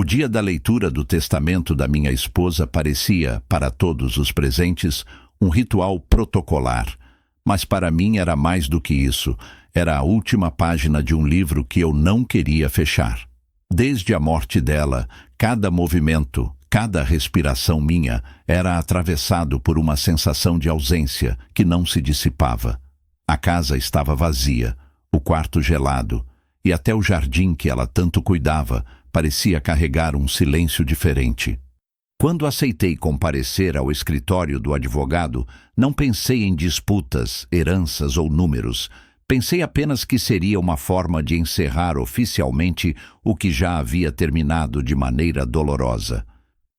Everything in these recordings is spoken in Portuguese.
O dia da leitura do testamento da minha esposa parecia, para todos os presentes, um ritual protocolar. Mas para mim era mais do que isso. Era a última página de um livro que eu não queria fechar. Desde a morte dela, cada movimento, cada respiração minha era atravessado por uma sensação de ausência que não se dissipava. A casa estava vazia, o quarto gelado, e até o jardim que ela tanto cuidava parecia carregar um silêncio diferente. Quando aceitei comparecer ao escritório do advogado, não pensei em disputas, heranças ou números. Pensei apenas que seria uma forma de encerrar oficialmente o que já havia terminado de maneira dolorosa.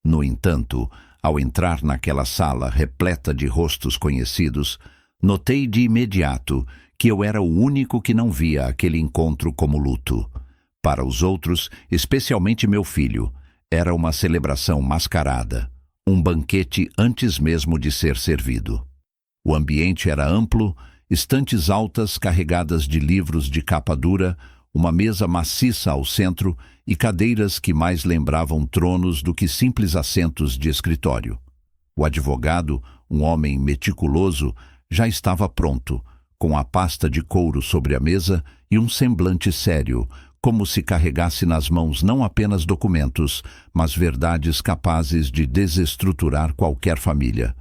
No entanto, ao entrar naquela sala repleta de rostos conhecidos, notei de imediato que eu era o único que não via aquele encontro como luto. Para os outros, especialmente meu filho, era uma celebração mascarada, um banquete antes mesmo de ser servido. O ambiente era amplo, estantes altas carregadas de livros de capa dura, uma mesa maciça ao centro e cadeiras que mais lembravam tronos do que simples assentos de escritório. O advogado, um homem meticuloso, já estava pronto, com a pasta de couro sobre a mesa e um semblante sério, como se carregasse nas mãos não apenas documentos, mas verdades capazes de desestruturar qualquer família.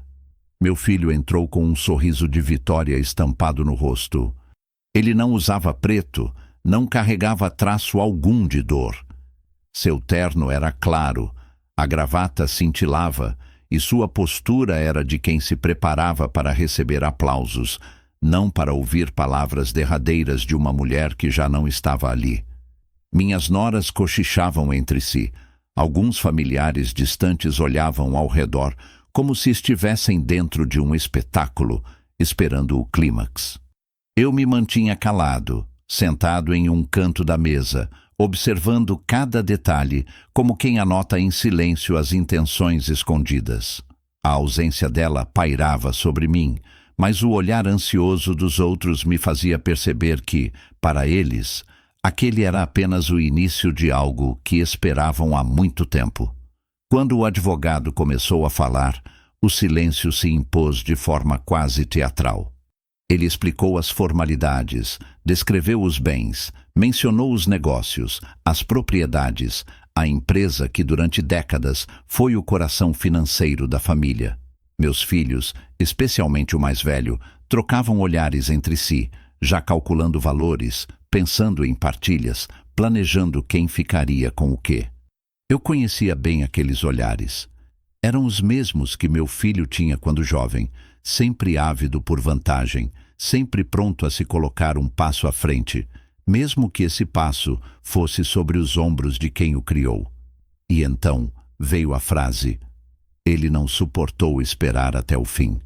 Meu filho entrou com um sorriso de vitória estampado no rosto. Ele não usava preto, não carregava traço algum de dor. Seu terno era claro, a gravata cintilava, e sua postura era de quem se preparava para receber aplausos, não para ouvir palavras derradeiras de uma mulher que já não estava ali. Minhas noras cochichavam entre si. Alguns familiares distantes olhavam ao redor, como se estivessem dentro de um espetáculo, esperando o clímax. Eu me mantinha calado, sentado em um canto da mesa, observando cada detalhe, como quem anota em silêncio as intenções escondidas. A ausência dela pairava sobre mim, mas o olhar ansioso dos outros me fazia perceber que, para eles, aquele era apenas o início de algo que esperavam há muito tempo. Quando o advogado começou a falar, o silêncio se impôs de forma quase teatral. Ele explicou as formalidades, descreveu os bens, mencionou os negócios, as propriedades, a empresa que durante décadas foi o coração financeiro da família. Meus filhos, especialmente o mais velho, trocavam olhares entre si, já calculando valores, pensando em partilhas, planejando quem ficaria com o quê. Eu conhecia bem aqueles olhares. Eram os mesmos que meu filho tinha quando jovem, sempre ávido por vantagem, sempre pronto a se colocar um passo à frente, mesmo que esse passo fosse sobre os ombros de quem o criou. E então veio a frase. Ele não suportou esperar até o fim.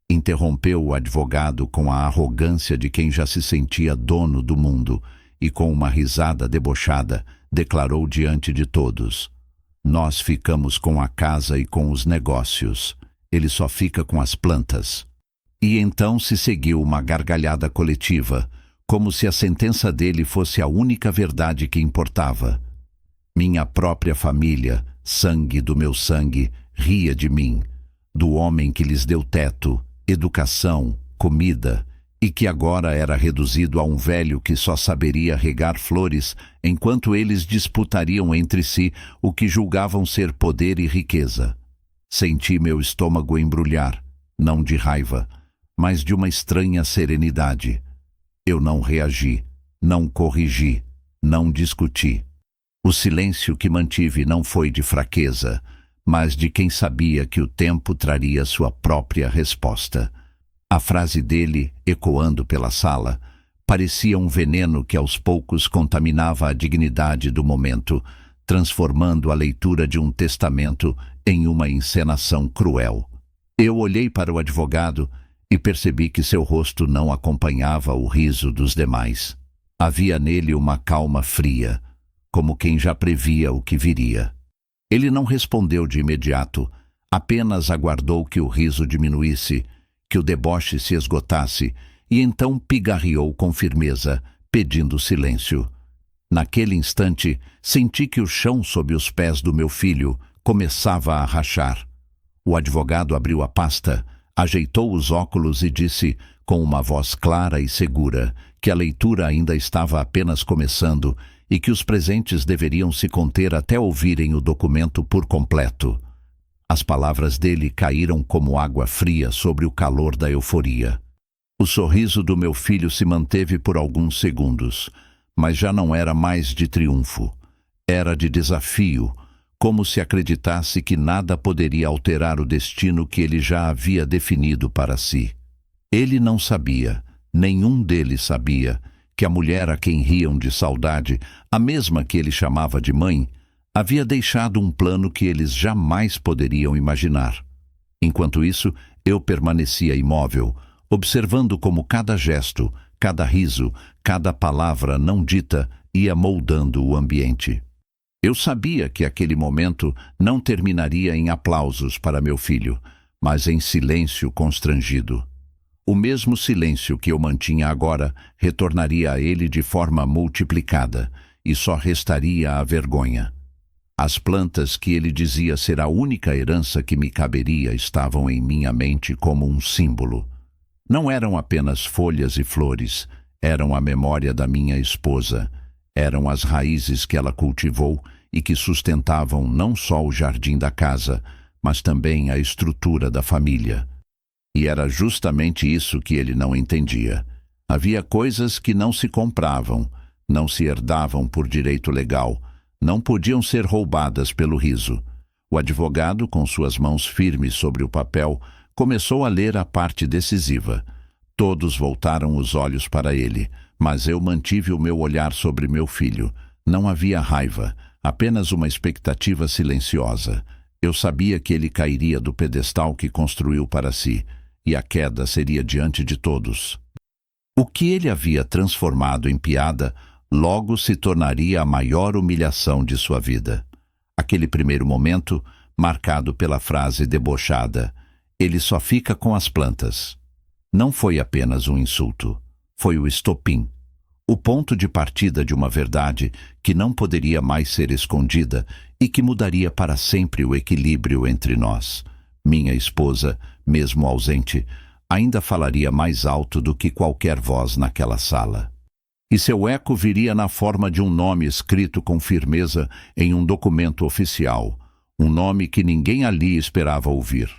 Interrompeu o advogado com a arrogância de quem já se sentia dono do mundo e, com uma risada debochada, declarou diante de todos: "Nós ficamos com a casa e com os negócios. Ele só fica com as plantas." E então se seguiu uma gargalhada coletiva, como se a sentença dele fosse a única verdade que importava. Minha própria família, sangue do meu sangue, ria de mim, do homem que lhes deu teto, educação, comida, e que agora era reduzido a um velho que só saberia regar flores enquanto eles disputariam entre si o que julgavam ser poder e riqueza. Senti meu estômago embrulhar, não de raiva, mas de uma estranha serenidade. Eu não reagi, não corrigi, não discuti. O silêncio que mantive não foi de fraqueza, mas de quem sabia que o tempo traria sua própria resposta. A frase dele, ecoando pela sala, parecia um veneno que aos poucos contaminava a dignidade do momento, transformando a leitura de um testamento em uma encenação cruel. Eu olhei para o advogado e percebi que seu rosto não acompanhava o riso dos demais. Havia nele uma calma fria, como quem já previa o que viria. Ele não respondeu de imediato, apenas aguardou que o riso diminuísse, que o deboche se esgotasse, e então pigarreou com firmeza, pedindo silêncio. Naquele instante, senti que o chão sob os pés do meu filho começava a rachar. O advogado abriu a pasta, ajeitou os óculos e disse, com uma voz clara e segura, que a leitura ainda estava apenas começando e que os presentes deveriam se conter até ouvirem o documento por completo. As palavras dele caíram como água fria sobre o calor da euforia. O sorriso do meu filho se manteve por alguns segundos, mas já não era mais de triunfo. Era de desafio, como se acreditasse que nada poderia alterar o destino que ele já havia definido para si. Ele não sabia, nenhum deles sabia, que a mulher a quem riam de saudade, a mesma que ele chamava de mãe, havia deixado um plano que eles jamais poderiam imaginar. Enquanto isso, eu permanecia imóvel, observando como cada gesto, cada riso, cada palavra não dita ia moldando o ambiente. Eu sabia que aquele momento não terminaria em aplausos para meu filho, mas em silêncio constrangido. O mesmo silêncio que eu mantinha agora retornaria a ele de forma multiplicada, e só restaria a vergonha. As plantas que ele dizia ser a única herança que me caberia estavam em minha mente como um símbolo. Não eram apenas folhas e flores, eram a memória da minha esposa, eram as raízes que ela cultivou e que sustentavam não só o jardim da casa, mas também a estrutura da família. E era justamente isso que ele não entendia. Havia coisas que não se compravam, não se herdavam por direito legal, não podiam ser roubadas pelo riso. O advogado, com suas mãos firmes sobre o papel, começou a ler a parte decisiva. Todos voltaram os olhos para ele, mas eu mantive o meu olhar sobre meu filho. Não havia raiva, apenas uma expectativa silenciosa. Eu sabia que ele cairia do pedestal que construiu para si, e a queda seria diante de todos. O que ele havia transformado em piada logo se tornaria a maior humilhação de sua vida. Aquele primeiro momento, marcado pela frase debochada, "Ele só fica com as plantas", não foi apenas um insulto, foi o estopim. O ponto de partida de uma verdade que não poderia mais ser escondida e que mudaria para sempre o equilíbrio entre nós. Minha esposa, mesmo ausente, ainda falaria mais alto do que qualquer voz naquela sala. E seu eco viria na forma de um nome escrito com firmeza em um documento oficial, um nome que ninguém ali esperava ouvir.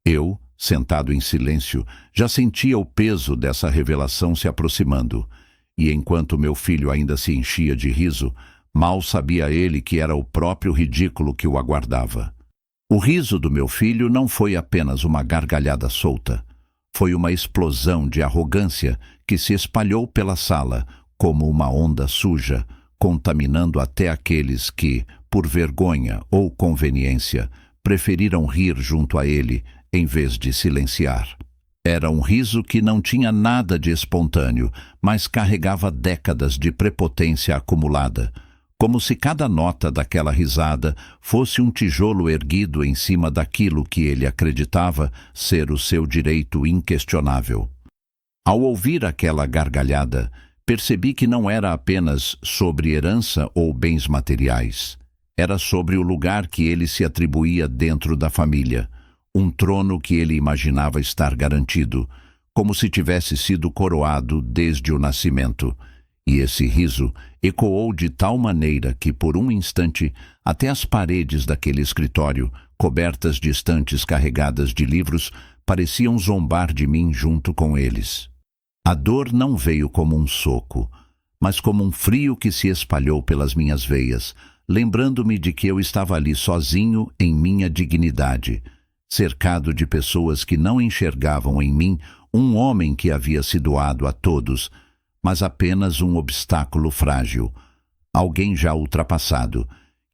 Eu, sentado em silêncio, já sentia o peso dessa revelação se aproximando. E enquanto meu filho ainda se enchia de riso, mal sabia ele que era o próprio ridículo que o aguardava. O riso do meu filho não foi apenas uma gargalhada solta. Foi uma explosão de arrogância que se espalhou pela sala como uma onda suja, contaminando até aqueles que, por vergonha ou conveniência, preferiram rir junto a ele em vez de silenciar. Era um riso que não tinha nada de espontâneo, mas carregava décadas de prepotência acumulada, como se cada nota daquela risada fosse um tijolo erguido em cima daquilo que ele acreditava ser o seu direito inquestionável. Ao ouvir aquela gargalhada, percebi que não era apenas sobre herança ou bens materiais. Era sobre o lugar que ele se atribuía dentro da família, um trono que ele imaginava estar garantido, como se tivesse sido coroado desde o nascimento. E esse riso ecoou de tal maneira que, por um instante, até as paredes daquele escritório, cobertas de estantes carregadas de livros, pareciam zombar de mim junto com eles. A dor não veio como um soco, mas como um frio que se espalhou pelas minhas veias, lembrando-me de que eu estava ali sozinho em minha dignidade, cercado de pessoas que não enxergavam em mim um homem que havia se doado a todos, mas apenas um obstáculo frágil, alguém já ultrapassado,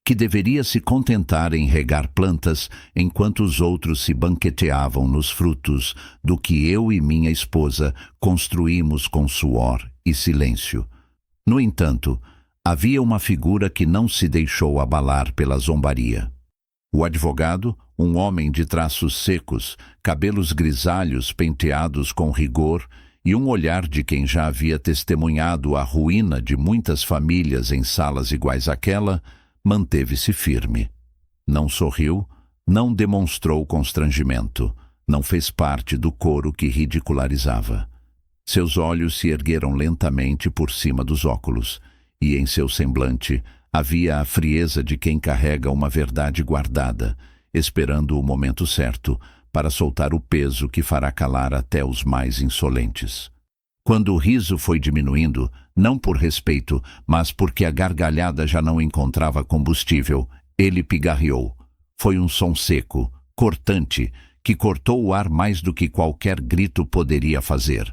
que deveria se contentar em regar plantas enquanto os outros se banqueteavam nos frutos do que eu e minha esposa construímos com suor e silêncio. No entanto, havia uma figura que não se deixou abalar pela zombaria. O advogado, um homem de traços secos, cabelos grisalhos penteados com rigor e um olhar de quem já havia testemunhado a ruína de muitas famílias em salas iguais àquela, manteve-se firme. Não sorriu, não demonstrou constrangimento, não fez parte do coro que ridicularizava. Seus olhos se ergueram lentamente por cima dos óculos, e em seu semblante havia a frieza de quem carrega uma verdade guardada, esperando o momento certo para soltar o peso que fará calar até os mais insolentes. Quando o riso foi diminuindo, não por respeito, mas porque a gargalhada já não encontrava combustível, ele pigarreou. Foi um som seco, cortante, que cortou o ar mais do que qualquer grito poderia fazer.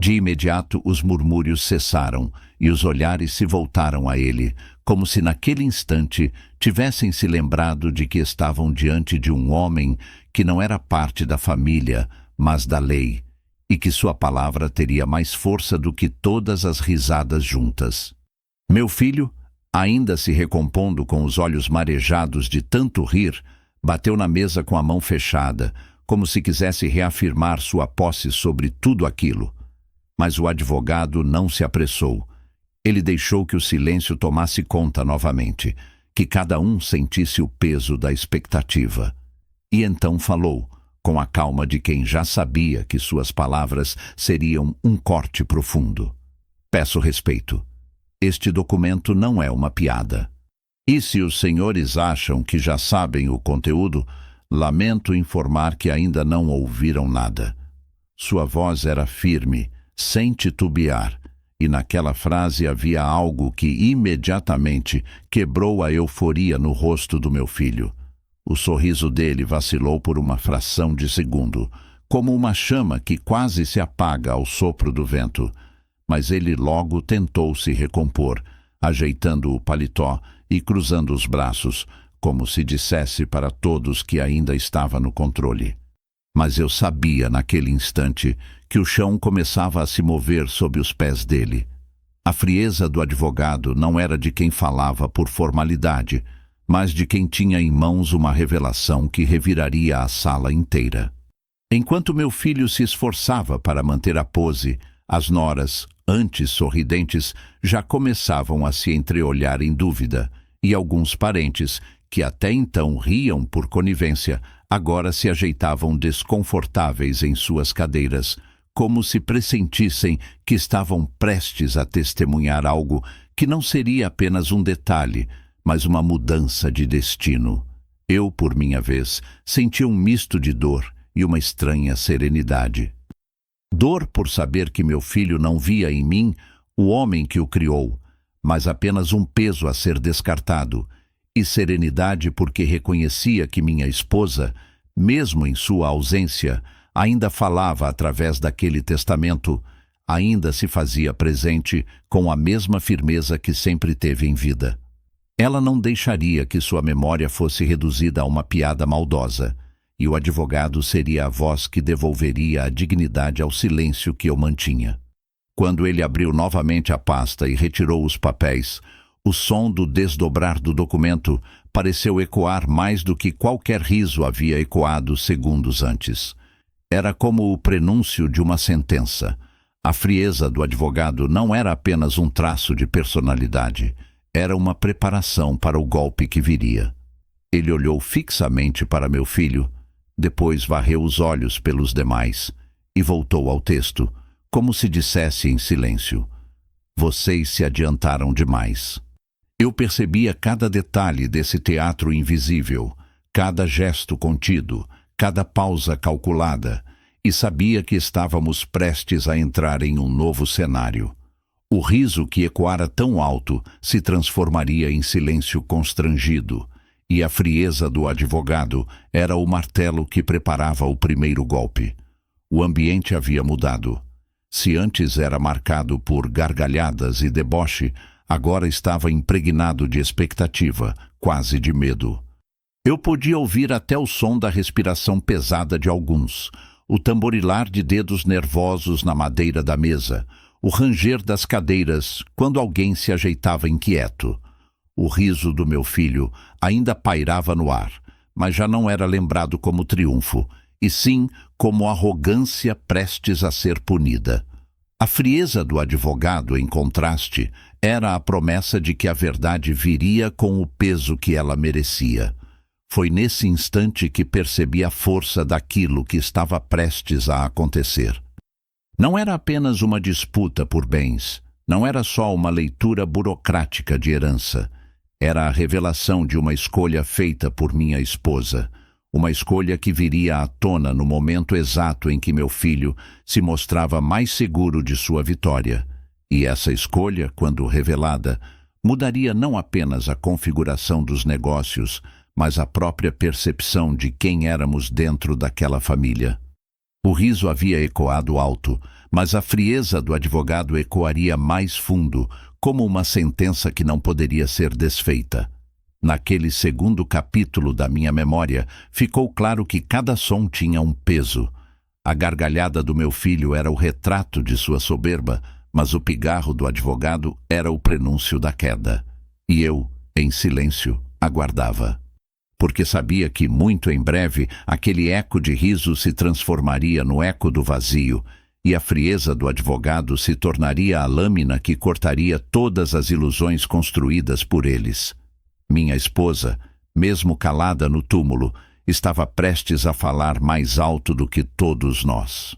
De imediato os murmúrios cessaram e os olhares se voltaram a ele, como se naquele instante tivessem se lembrado de que estavam diante de um homem que não era parte da família, mas da lei, e que sua palavra teria mais força do que todas as risadas juntas. Meu filho, ainda se recompondo com os olhos marejados de tanto rir, bateu na mesa com a mão fechada, como se quisesse reafirmar sua posse sobre tudo aquilo. Mas o advogado não se apressou. Ele deixou que o silêncio tomasse conta novamente, que cada um sentisse o peso da expectativa. E então falou, com a calma de quem já sabia que suas palavras seriam um corte profundo. Peço respeito. Este documento não é uma piada. E se os senhores acham que já sabem o conteúdo, lamento informar que ainda não ouviram nada. Sua voz era firme, sem titubear, e naquela frase havia algo que imediatamente quebrou a euforia no rosto do meu filho. O sorriso dele vacilou por uma fração de segundo, como uma chama que quase se apaga ao sopro do vento. Mas ele logo tentou se recompor, ajeitando o paletó e cruzando os braços, como se dissesse para todos que ainda estava no controle. Mas eu sabia naquele instante que o chão começava a se mover sob os pés dele. A frieza do advogado não era de quem falava por formalidade, mas de quem tinha em mãos uma revelação que reviraria a sala inteira. Enquanto meu filho se esforçava para manter a pose, as noras, antes sorridentes, já começavam a se entreolhar em dúvida, e alguns parentes, que até então riam por conivência, agora se ajeitavam desconfortáveis em suas cadeiras, como se pressentissem que estavam prestes a testemunhar algo que não seria apenas um detalhe, mas uma mudança de destino. Eu, por minha vez, senti um misto de dor e uma estranha serenidade. Dor por saber que meu filho não via em mim o homem que o criou, mas apenas um peso a ser descartado, e serenidade porque reconhecia que minha esposa, mesmo em sua ausência, ainda falava através daquele testamento, ainda se fazia presente com a mesma firmeza que sempre teve em vida. Ela não deixaria que sua memória fosse reduzida a uma piada maldosa, e o advogado seria a voz que devolveria a dignidade ao silêncio que eu mantinha. Quando ele abriu novamente a pasta e retirou os papéis, o som do desdobrar do documento pareceu ecoar mais do que qualquer riso havia ecoado segundos antes. Era como o prenúncio de uma sentença. A frieza do advogado não era apenas um traço de personalidade, era uma preparação para o golpe que viria. Ele olhou fixamente para meu filho, depois varreu os olhos pelos demais e voltou ao texto, como se dissesse em silêncio: "Vocês se adiantaram demais." Eu percebia cada detalhe desse teatro invisível, cada gesto contido, cada pausa calculada, e sabia que estávamos prestes a entrar em um novo cenário. O riso que ecoara tão alto se transformaria em silêncio constrangido, e a frieza do advogado era o martelo que preparava o primeiro golpe. O ambiente havia mudado. Se antes era marcado por gargalhadas e deboche, agora estava impregnado de expectativa, quase de medo. Eu podia ouvir até o som da respiração pesada de alguns, o tamborilar de dedos nervosos na madeira da mesa, o ranger das cadeiras quando alguém se ajeitava inquieto. O riso do meu filho ainda pairava no ar, mas já não era lembrado como triunfo, e sim como arrogância prestes a ser punida. A frieza do advogado, em contraste, era a promessa de que a verdade viria com o peso que ela merecia. Foi nesse instante que percebi a força daquilo que estava prestes a acontecer. Não era apenas uma disputa por bens, não era só uma leitura burocrática de herança. Era a revelação de uma escolha feita por minha esposa, uma escolha que viria à tona no momento exato em que meu filho se mostrava mais seguro de sua vitória. E essa escolha, quando revelada, mudaria não apenas a configuração dos negócios, mas a própria percepção de quem éramos dentro daquela família. O riso havia ecoado alto, mas a frieza do advogado ecoaria mais fundo, como uma sentença que não poderia ser desfeita. Naquele segundo capítulo da minha memória, ficou claro que cada som tinha um peso. A gargalhada do meu filho era o retrato de sua soberba, mas o pigarro do advogado era o prenúncio da queda. E eu, em silêncio, aguardava. Porque sabia que, muito em breve, aquele eco de riso se transformaria no eco do vazio, e a frieza do advogado se tornaria a lâmina que cortaria todas as ilusões construídas por eles. Minha esposa, mesmo calada no túmulo, estava prestes a falar mais alto do que todos nós.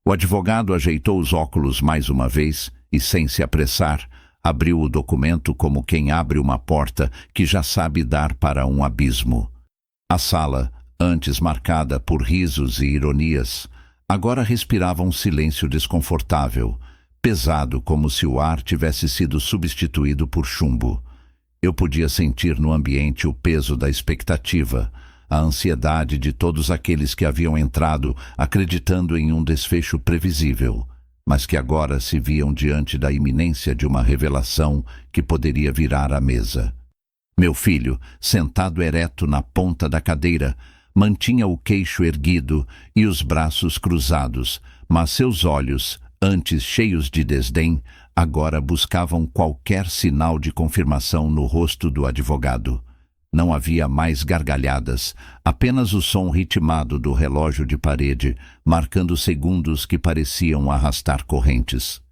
O advogado ajeitou os óculos mais uma vez e, sem se apressar, abriu o documento como quem abre uma porta que já sabe dar para um abismo. A sala, antes marcada por risos e ironias, agora respirava um silêncio desconfortável, pesado como se o ar tivesse sido substituído por chumbo. Eu podia sentir no ambiente o peso da expectativa, a ansiedade de todos aqueles que haviam entrado acreditando em um desfecho previsível, mas que agora se viam diante da iminência de uma revelação que poderia virar a mesa. Meu filho, sentado ereto na ponta da cadeira, mantinha o queixo erguido e os braços cruzados, mas seus olhos, antes cheios de desdém, agora buscavam qualquer sinal de confirmação no rosto do advogado. Não havia mais gargalhadas, apenas o som ritmado do relógio de parede, marcando segundos que pareciam arrastar correntes.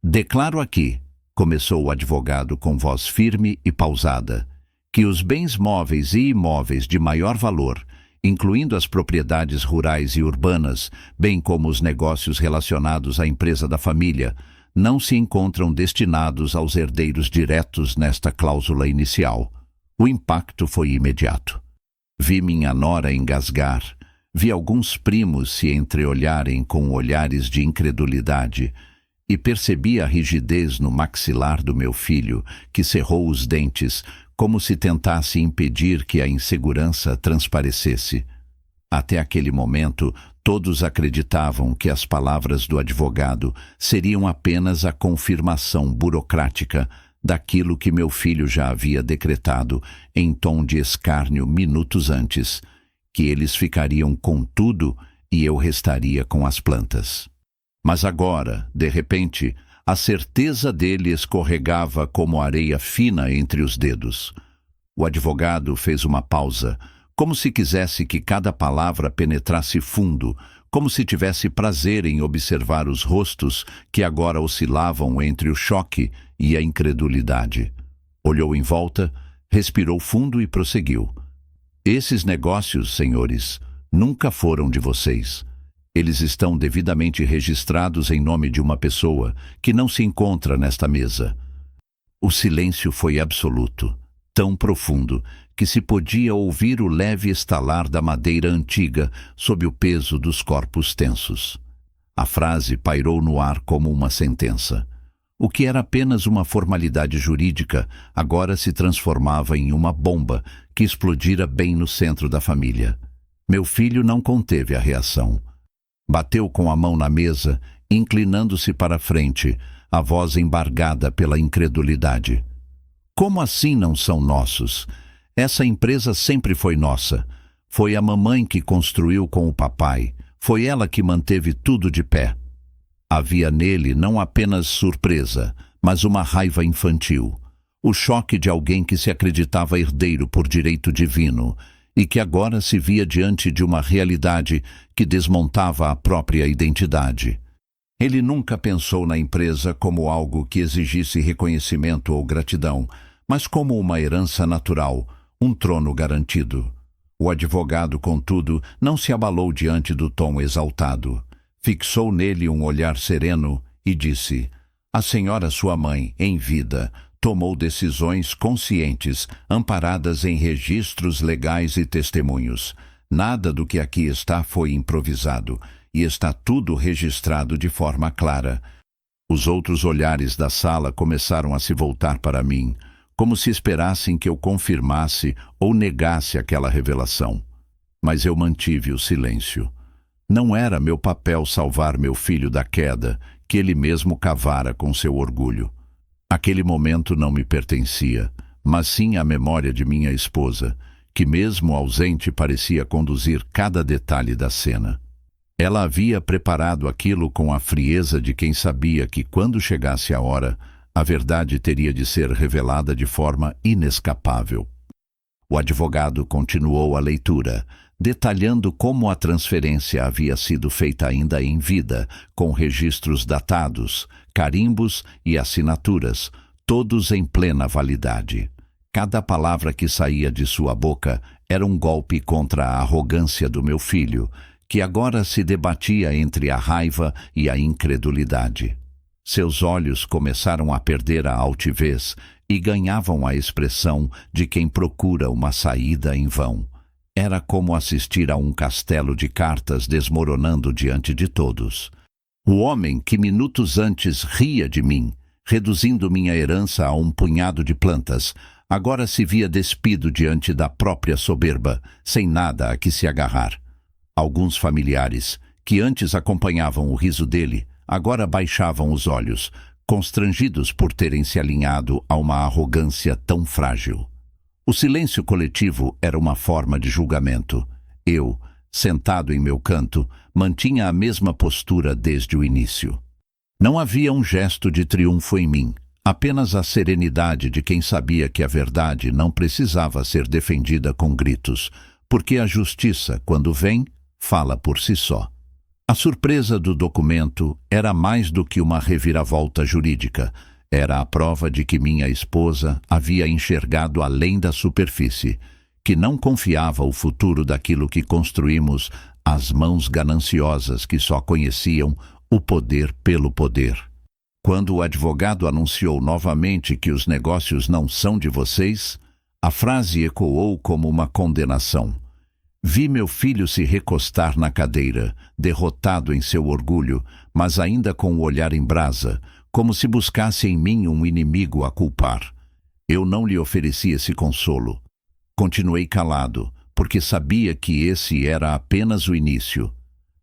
"Declaro aqui", começou o advogado com voz firme e pausada, "que os bens móveis e imóveis de maior valor, incluindo as propriedades rurais e urbanas, bem como os negócios relacionados à empresa da família, não se encontram destinados aos herdeiros diretos nesta cláusula inicial." O impacto foi imediato. Vi minha nora engasgar, vi alguns primos se entreolharem com olhares de incredulidade e percebi a rigidez no maxilar do meu filho, que cerrou os dentes, como se tentasse impedir que a insegurança transparecesse. Até aquele momento, todos acreditavam que as palavras do advogado seriam apenas a confirmação burocrática daquilo que meu filho já havia decretado em tom de escárnio minutos antes, que eles ficariam com tudo e eu restaria com as plantas. Mas agora, de repente, a certeza dele escorregava como areia fina entre os dedos. O advogado fez uma pausa, como se quisesse que cada palavra penetrasse fundo, como se tivesse prazer em observar os rostos que agora oscilavam entre o choque e a incredulidade. Olhou em volta, respirou fundo e prosseguiu. "Esses negócios, senhores, nunca foram de vocês. Eles estão devidamente registrados em nome de uma pessoa que não se encontra nesta mesa." O silêncio foi absoluto, tão profundo que se podia ouvir o leve estalar da madeira antiga sob o peso dos corpos tensos. A frase pairou no ar como uma sentença. O que era apenas uma formalidade jurídica agora se transformava em uma bomba que explodira bem no centro da família. Meu filho não conteve a reação. Bateu com a mão na mesa, inclinando-se para a frente, a voz embargada pela incredulidade. "Como assim não são nossos? Essa empresa sempre foi nossa. Foi a mamãe que construiu com o papai. Foi ela que manteve tudo de pé." Havia nele não apenas surpresa, mas uma raiva infantil. O choque de alguém que se acreditava herdeiro por direito divino e que agora se via diante de uma realidade que desmontava a própria identidade. Ele nunca pensou na empresa como algo que exigisse reconhecimento ou gratidão, mas como uma herança natural, um trono garantido. O advogado, contudo, não se abalou diante do tom exaltado. Fixou nele um olhar sereno e disse: "A senhora, sua mãe, em vida, tomou decisões conscientes, amparadas em registros legais e testemunhos. Nada do que aqui está foi improvisado, e está tudo registrado de forma clara." Os outros olhares da sala começaram a se voltar para mim, como se esperassem que eu confirmasse ou negasse aquela revelação. Mas eu mantive o silêncio. Não era meu papel salvar meu filho da queda que ele mesmo cavara com seu orgulho. Aquele momento não me pertencia, mas sim à memória de minha esposa, que mesmo ausente parecia conduzir cada detalhe da cena. Ela havia preparado aquilo com a frieza de quem sabia que, quando chegasse a hora, a verdade teria de ser revelada de forma inescapável. O advogado continuou a leitura, detalhando como a transferência havia sido feita ainda em vida, com registros datados, carimbos e assinaturas, todos em plena validade. Cada palavra que saía de sua boca era um golpe contra a arrogância do meu filho, que agora se debatia entre a raiva e a incredulidade. Seus olhos começaram a perder a altivez e ganhavam a expressão de quem procura uma saída em vão. Era como assistir a um castelo de cartas desmoronando diante de todos. O homem que minutos antes ria de mim, reduzindo minha herança a um punhado de plantas, agora se via despido diante da própria soberba, sem nada a que se agarrar. Alguns familiares, que antes acompanhavam o riso dele, agora baixavam os olhos, constrangidos por terem se alinhado a uma arrogância tão frágil. O silêncio coletivo era uma forma de julgamento. Eu, sentado em meu canto, mantinha a mesma postura desde o início. Não havia um gesto de triunfo em mim, apenas a serenidade de quem sabia que a verdade não precisava ser defendida com gritos, porque a justiça, quando vem, fala por si só. A surpresa do documento era mais do que uma reviravolta jurídica. Era a prova de que minha esposa havia enxergado além da superfície, que não confiava o futuro daquilo que construímos às mãos gananciosas que só conheciam o poder pelo poder. Quando o advogado anunciou novamente que os negócios não são de vocês, a frase ecoou como uma condenação. Vi meu filho se recostar na cadeira, derrotado em seu orgulho, mas ainda com o olhar em brasa, como se buscasse em mim um inimigo a culpar. Eu não lhe ofereci esse consolo. Continuei calado, porque sabia que esse era apenas o início.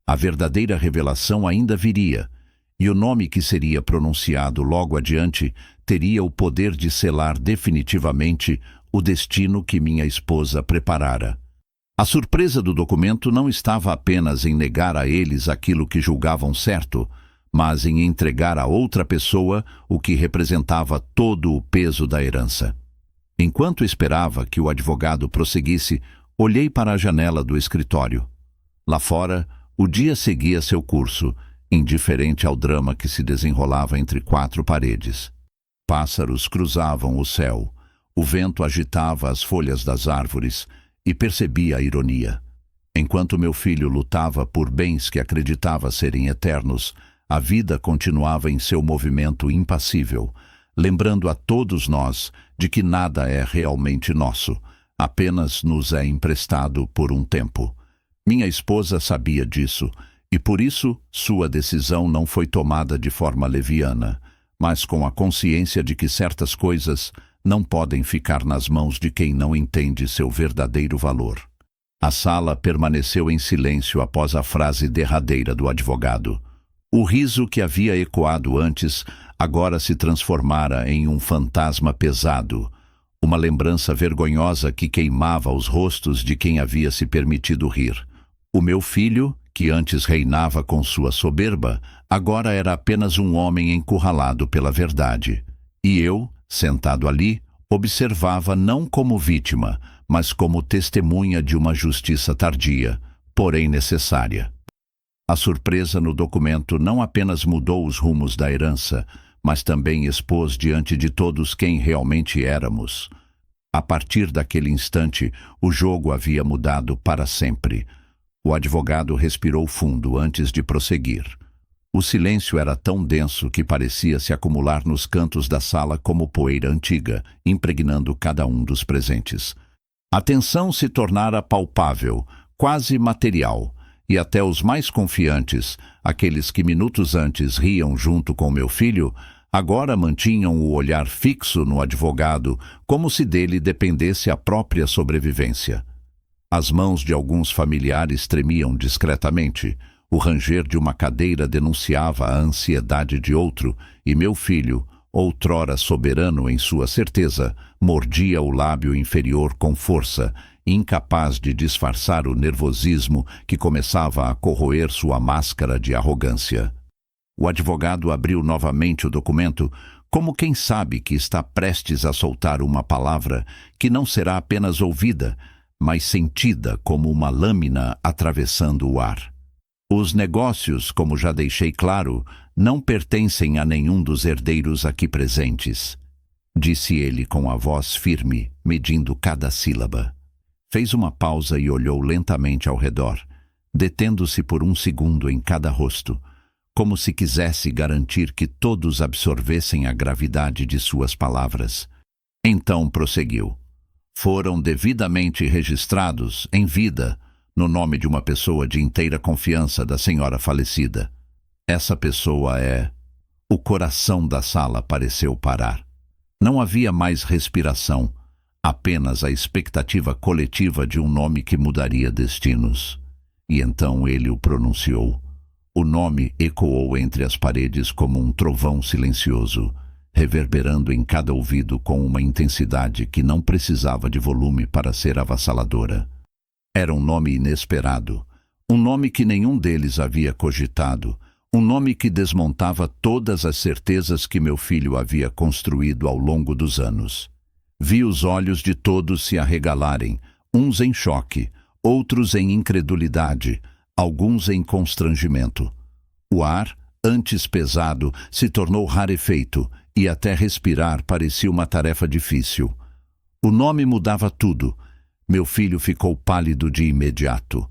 A verdadeira revelação ainda viria, e o nome que seria pronunciado logo adiante teria o poder de selar definitivamente o destino que minha esposa preparara. A surpresa do documento não estava apenas em negar a eles aquilo que julgavam certo, mas em entregar a outra pessoa o que representava todo o peso da herança. Enquanto esperava que o advogado prosseguisse, olhei para a janela do escritório. Lá fora, o dia seguia seu curso, indiferente ao drama que se desenrolava entre quatro paredes. Pássaros cruzavam o céu, o vento agitava as folhas das árvores, e percebi a ironia. Enquanto meu filho lutava por bens que acreditava serem eternos, a vida continuava em seu movimento impassível, lembrando a todos nós de que nada é realmente nosso, apenas nos é emprestado por um tempo. Minha esposa sabia disso, e por isso sua decisão não foi tomada de forma leviana, mas com a consciência de que certas coisas não podem ficar nas mãos de quem não entende seu verdadeiro valor. A sala permaneceu em silêncio após a frase derradeira do advogado. O riso que havia ecoado antes agora se transformara em um fantasma pesado, uma lembrança vergonhosa que queimava os rostos de quem havia se permitido rir. O meu filho, que antes reinava com sua soberba, agora era apenas um homem encurralado pela verdade. E eu, sentado ali, observava não como vítima, mas como testemunha de uma justiça tardia, porém necessária. A surpresa no documento não apenas mudou os rumos da herança, mas também expôs diante de todos quem realmente éramos. A partir daquele instante, o jogo havia mudado para sempre. O advogado respirou fundo antes de prosseguir. O silêncio era tão denso que parecia se acumular nos cantos da sala como poeira antiga, impregnando cada um dos presentes. A tensão se tornara palpável, quase material, e até os mais confiantes, aqueles que minutos antes riam junto com meu filho, agora mantinham o olhar fixo no advogado, como se dele dependesse a própria sobrevivência. As mãos de alguns familiares tremiam discretamente. O ranger de uma cadeira denunciava a ansiedade de outro, e meu filho, outrora soberano em sua certeza, mordia o lábio inferior com força, incapaz de disfarçar o nervosismo que começava a corroer sua máscara de arrogância. O advogado abriu novamente o documento, como quem sabe que está prestes a soltar uma palavra que não será apenas ouvida, mas sentida como uma lâmina atravessando o ar. Os negócios, como já deixei claro, não pertencem a nenhum dos herdeiros aqui presentes, disse ele com a voz firme, medindo cada sílaba. Fez uma pausa e olhou lentamente ao redor, detendo-se por um segundo em cada rosto, como se quisesse garantir que todos absorvessem a gravidade de suas palavras. Então prosseguiu. Foram devidamente registrados, em vida, no nome de uma pessoa de inteira confiança da senhora falecida. Essa pessoa é... O coração da sala pareceu parar. Não havia mais respiração, apenas a expectativa coletiva de um nome que mudaria destinos. E então ele o pronunciou. O nome ecoou entre as paredes como um trovão silencioso, reverberando em cada ouvido com uma intensidade que não precisava de volume para ser avassaladora. Era um nome inesperado, um nome que nenhum deles havia cogitado, um nome que desmontava todas as certezas que meu filho havia construído ao longo dos anos. Vi os olhos de todos se arregalarem, uns em choque, outros em incredulidade, alguns em constrangimento. O ar, antes pesado, se tornou rarefeito e até respirar parecia uma tarefa difícil. O nome mudava tudo. Meu filho ficou pálido de imediato.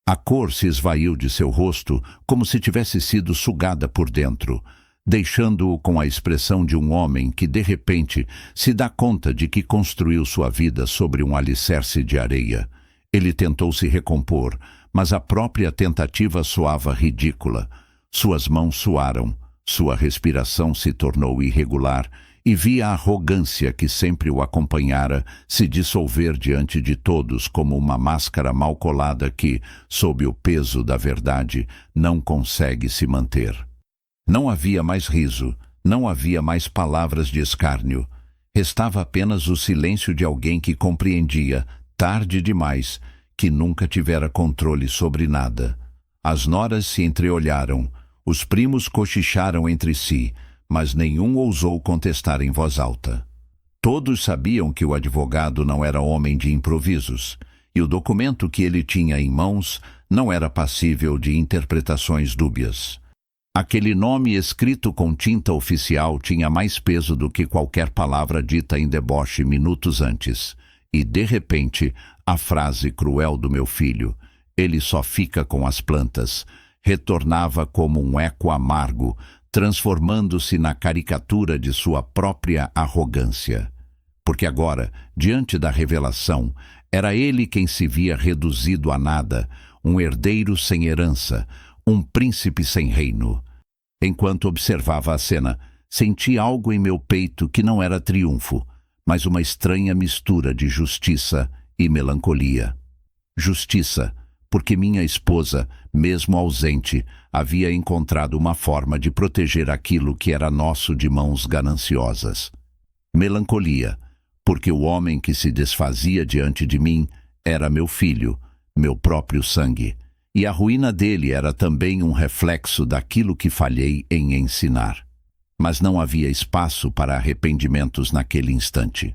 A cor se esvaiu de seu rosto como se tivesse sido sugada por dentro, deixando-o com a expressão de um homem que, de repente, se dá conta de que construiu sua vida sobre um alicerce de areia. Ele tentou se recompor, mas a própria tentativa soava ridícula. Suas mãos suaram, sua respiração se tornou irregular, e vi a arrogância que sempre o acompanhara se dissolver diante de todos como uma máscara mal colada que, sob o peso da verdade, não consegue se manter. Não havia mais riso, não havia mais palavras de escárnio. Restava apenas o silêncio de alguém que compreendia, tarde demais, que nunca tivera controle sobre nada. As noras se entreolharam, os primos cochicharam entre si, mas nenhum ousou contestar em voz alta. Todos sabiam que o advogado não era homem de improvisos, e o documento que ele tinha em mãos não era passível de interpretações dúbias. Aquele nome escrito com tinta oficial tinha mais peso do que qualquer palavra dita em deboche minutos antes, e, de repente, a frase cruel do meu filho, "Ele só fica com as plantas", retornava como um eco amargo, transformando-se na caricatura de sua própria arrogância. Porque agora, diante da revelação, era ele quem se via reduzido a nada, um herdeiro sem herança, um príncipe sem reino. Enquanto observava a cena, senti algo em meu peito que não era triunfo, mas uma estranha mistura de justiça e melancolia. Justiça, porque minha esposa, mesmo ausente, havia encontrado uma forma de proteger aquilo que era nosso de mãos gananciosas. Melancolia, porque o homem que se desfazia diante de mim era meu filho, meu próprio sangue, e a ruína dele era também um reflexo daquilo que falhei em ensinar. Mas não havia espaço para arrependimentos naquele instante.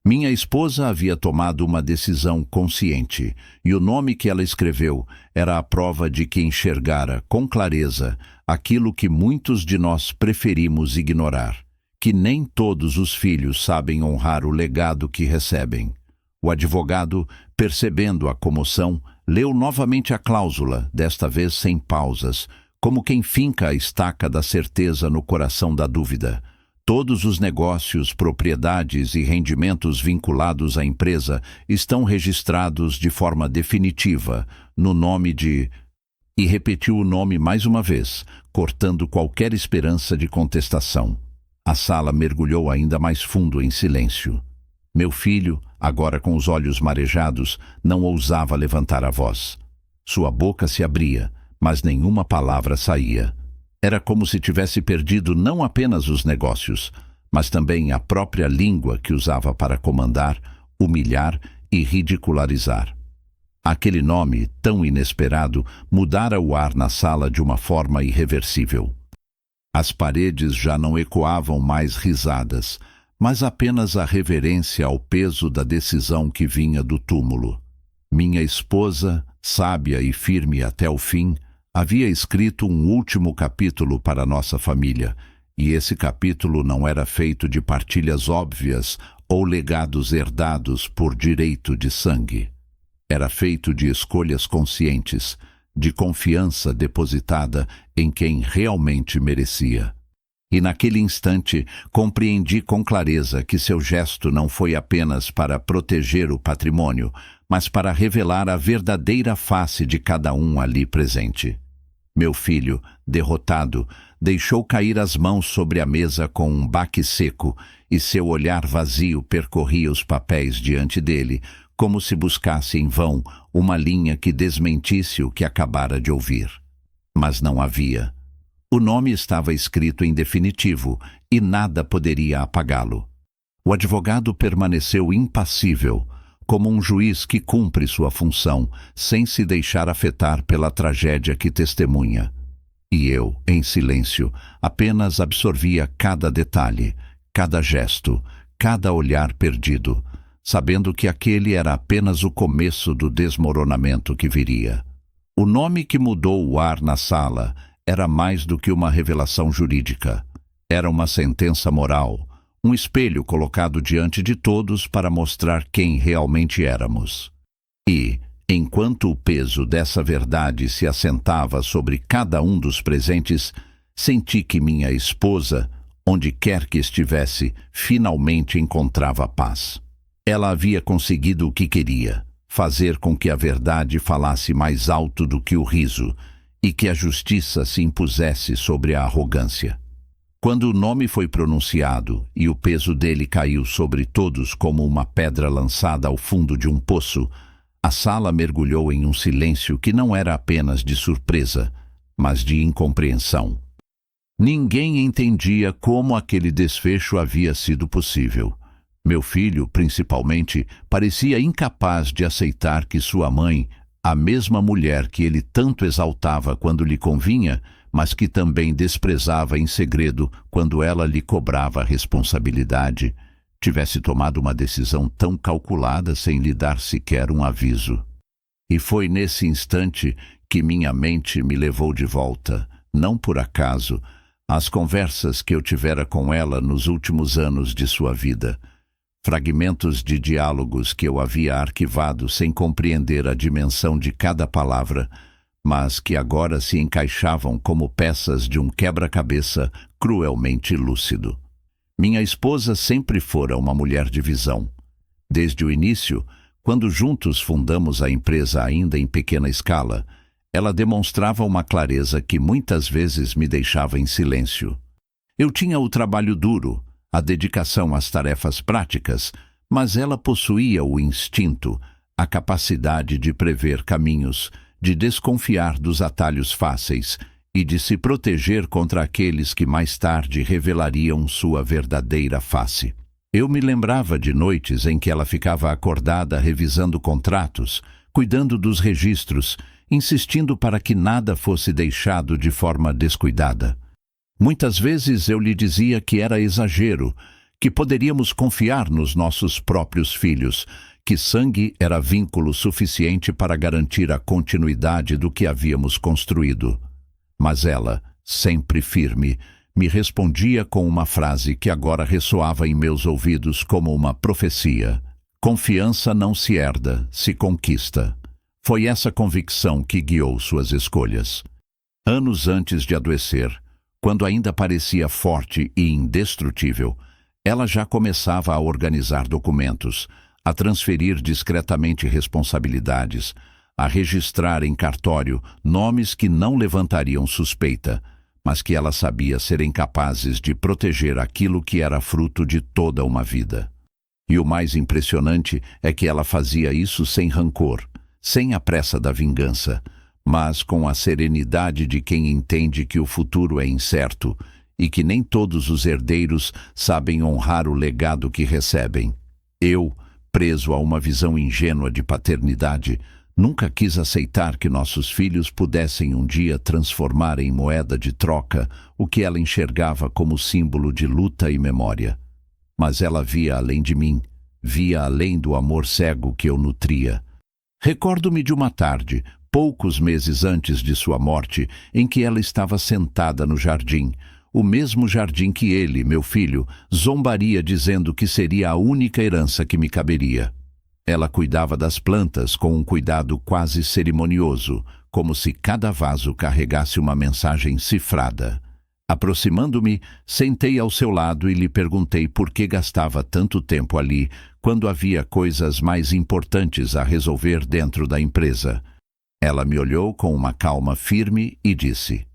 Minha esposa havia tomado uma decisão consciente, e o nome que ela escreveu era a prova de que enxergara com clareza aquilo que muitos de nós preferimos ignorar, que nem todos os filhos sabem honrar o legado que recebem. O advogado, percebendo a comoção, leu novamente a cláusula, desta vez sem pausas, como quem finca a estaca da certeza no coração da dúvida. Todos os negócios, propriedades e rendimentos vinculados à empresa estão registrados de forma definitiva no nome de... E repetiu o nome mais uma vez, cortando qualquer esperança de contestação. A sala mergulhou ainda mais fundo em silêncio. Meu filho, agora com os olhos marejados, não ousava levantar a voz. Sua boca se abria, mas nenhuma palavra saía. Era como se tivesse perdido não apenas os negócios, mas também a própria língua que usava para comandar, humilhar e ridicularizar. Aquele nome, tão inesperado, mudara o ar na sala de uma forma irreversível. As paredes já não ecoavam mais risadas, mas apenas a reverência ao peso da decisão que vinha do túmulo. Minha esposa, sábia e firme até o fim, havia escrito um último capítulo para nossa família, e esse capítulo não era feito de partilhas óbvias ou legados herdados por direito de sangue. Era feito de escolhas conscientes, de confiança depositada em quem realmente merecia. E naquele instante compreendi com clareza que seu gesto não foi apenas para proteger o patrimônio, mas para revelar a verdadeira face de cada um ali presente. Meu filho, derrotado, deixou cair as mãos sobre a mesa com um baque seco e seu olhar vazio percorria os papéis diante dele, como se buscasse em vão uma linha que desmentisse o que acabara de ouvir. Mas não havia. O nome estava escrito em definitivo e nada poderia apagá-lo. O advogado permaneceu impassível, como um juiz que cumpre sua função, sem se deixar afetar pela tragédia que testemunha. E eu, em silêncio, apenas absorvia cada detalhe, cada gesto, cada olhar perdido, sabendo que aquele era apenas o começo do desmoronamento que viria. O nome que mudou o ar na sala era mais do que uma revelação jurídica. Era uma sentença moral, um espelho colocado diante de todos para mostrar quem realmente éramos. E, enquanto o peso dessa verdade se assentava sobre cada um dos presentes, senti que minha esposa, onde quer que estivesse, finalmente encontrava paz. Ela havia conseguido o que queria, fazer com que a verdade falasse mais alto do que o riso e que a justiça se impusesse sobre a arrogância. Quando o nome foi pronunciado e o peso dele caiu sobre todos como uma pedra lançada ao fundo de um poço, a sala mergulhou em um silêncio que não era apenas de surpresa, mas de incompreensão. Ninguém entendia como aquele desfecho havia sido possível. Meu filho, principalmente, parecia incapaz de aceitar que sua mãe, a mesma mulher que ele tanto exaltava quando lhe convinha, mas que também desprezava em segredo quando ela lhe cobrava a responsabilidade, tivesse tomado uma decisão tão calculada sem lhe dar sequer um aviso. E foi nesse instante que minha mente me levou de volta, não por acaso, às conversas que eu tivera com ela nos últimos anos de sua vida. Fragmentos de diálogos que eu havia arquivado sem compreender a dimensão de cada palavra, mas que agora se encaixavam como peças de um quebra-cabeça cruelmente lúcido. Minha esposa sempre fora uma mulher de visão. Desde o início, quando juntos fundamos a empresa ainda em pequena escala, ela demonstrava uma clareza que muitas vezes me deixava em silêncio. Eu tinha o trabalho duro, a dedicação às tarefas práticas, mas ela possuía o instinto, a capacidade de prever caminhos, de desconfiar dos atalhos fáceis e de se proteger contra aqueles que mais tarde revelariam sua verdadeira face. Eu me lembrava de noites em que ela ficava acordada revisando contratos, cuidando dos registros, insistindo para que nada fosse deixado de forma descuidada. Muitas vezes eu lhe dizia que era exagero, que poderíamos confiar nos nossos próprios filhos, que sangue era vínculo suficiente para garantir a continuidade do que havíamos construído. Mas ela, sempre firme, me respondia com uma frase que agora ressoava em meus ouvidos como uma profecia: confiança não se herda, se conquista. Foi essa convicção que guiou suas escolhas. Anos antes de adoecer, quando ainda parecia forte e indestrutível, ela já começava a organizar documentos, a transferir discretamente responsabilidades, a registrar em cartório nomes que não levantariam suspeita, mas que ela sabia serem capazes de proteger aquilo que era fruto de toda uma vida. E o mais impressionante é que ela fazia isso sem rancor, sem a pressa da vingança, mas com a serenidade de quem entende que o futuro é incerto e que nem todos os herdeiros sabem honrar o legado que recebem. Eu, preso a uma visão ingênua de paternidade, nunca quis aceitar que nossos filhos pudessem um dia transformar em moeda de troca o que ela enxergava como símbolo de luta e memória. Mas ela via além de mim, via além do amor cego que eu nutria. Recordo-me de uma tarde, poucos meses antes de sua morte, em que ela estava sentada no jardim, o mesmo jardim que ele, meu filho, zombaria dizendo que seria a única herança que me caberia. Ela cuidava das plantas com um cuidado quase cerimonioso, como se cada vaso carregasse uma mensagem cifrada. Aproximando-me, sentei ao seu lado e lhe perguntei por que gastava tanto tempo ali, quando havia coisas mais importantes a resolver dentro da empresa. Ela me olhou com uma calma firme e disse: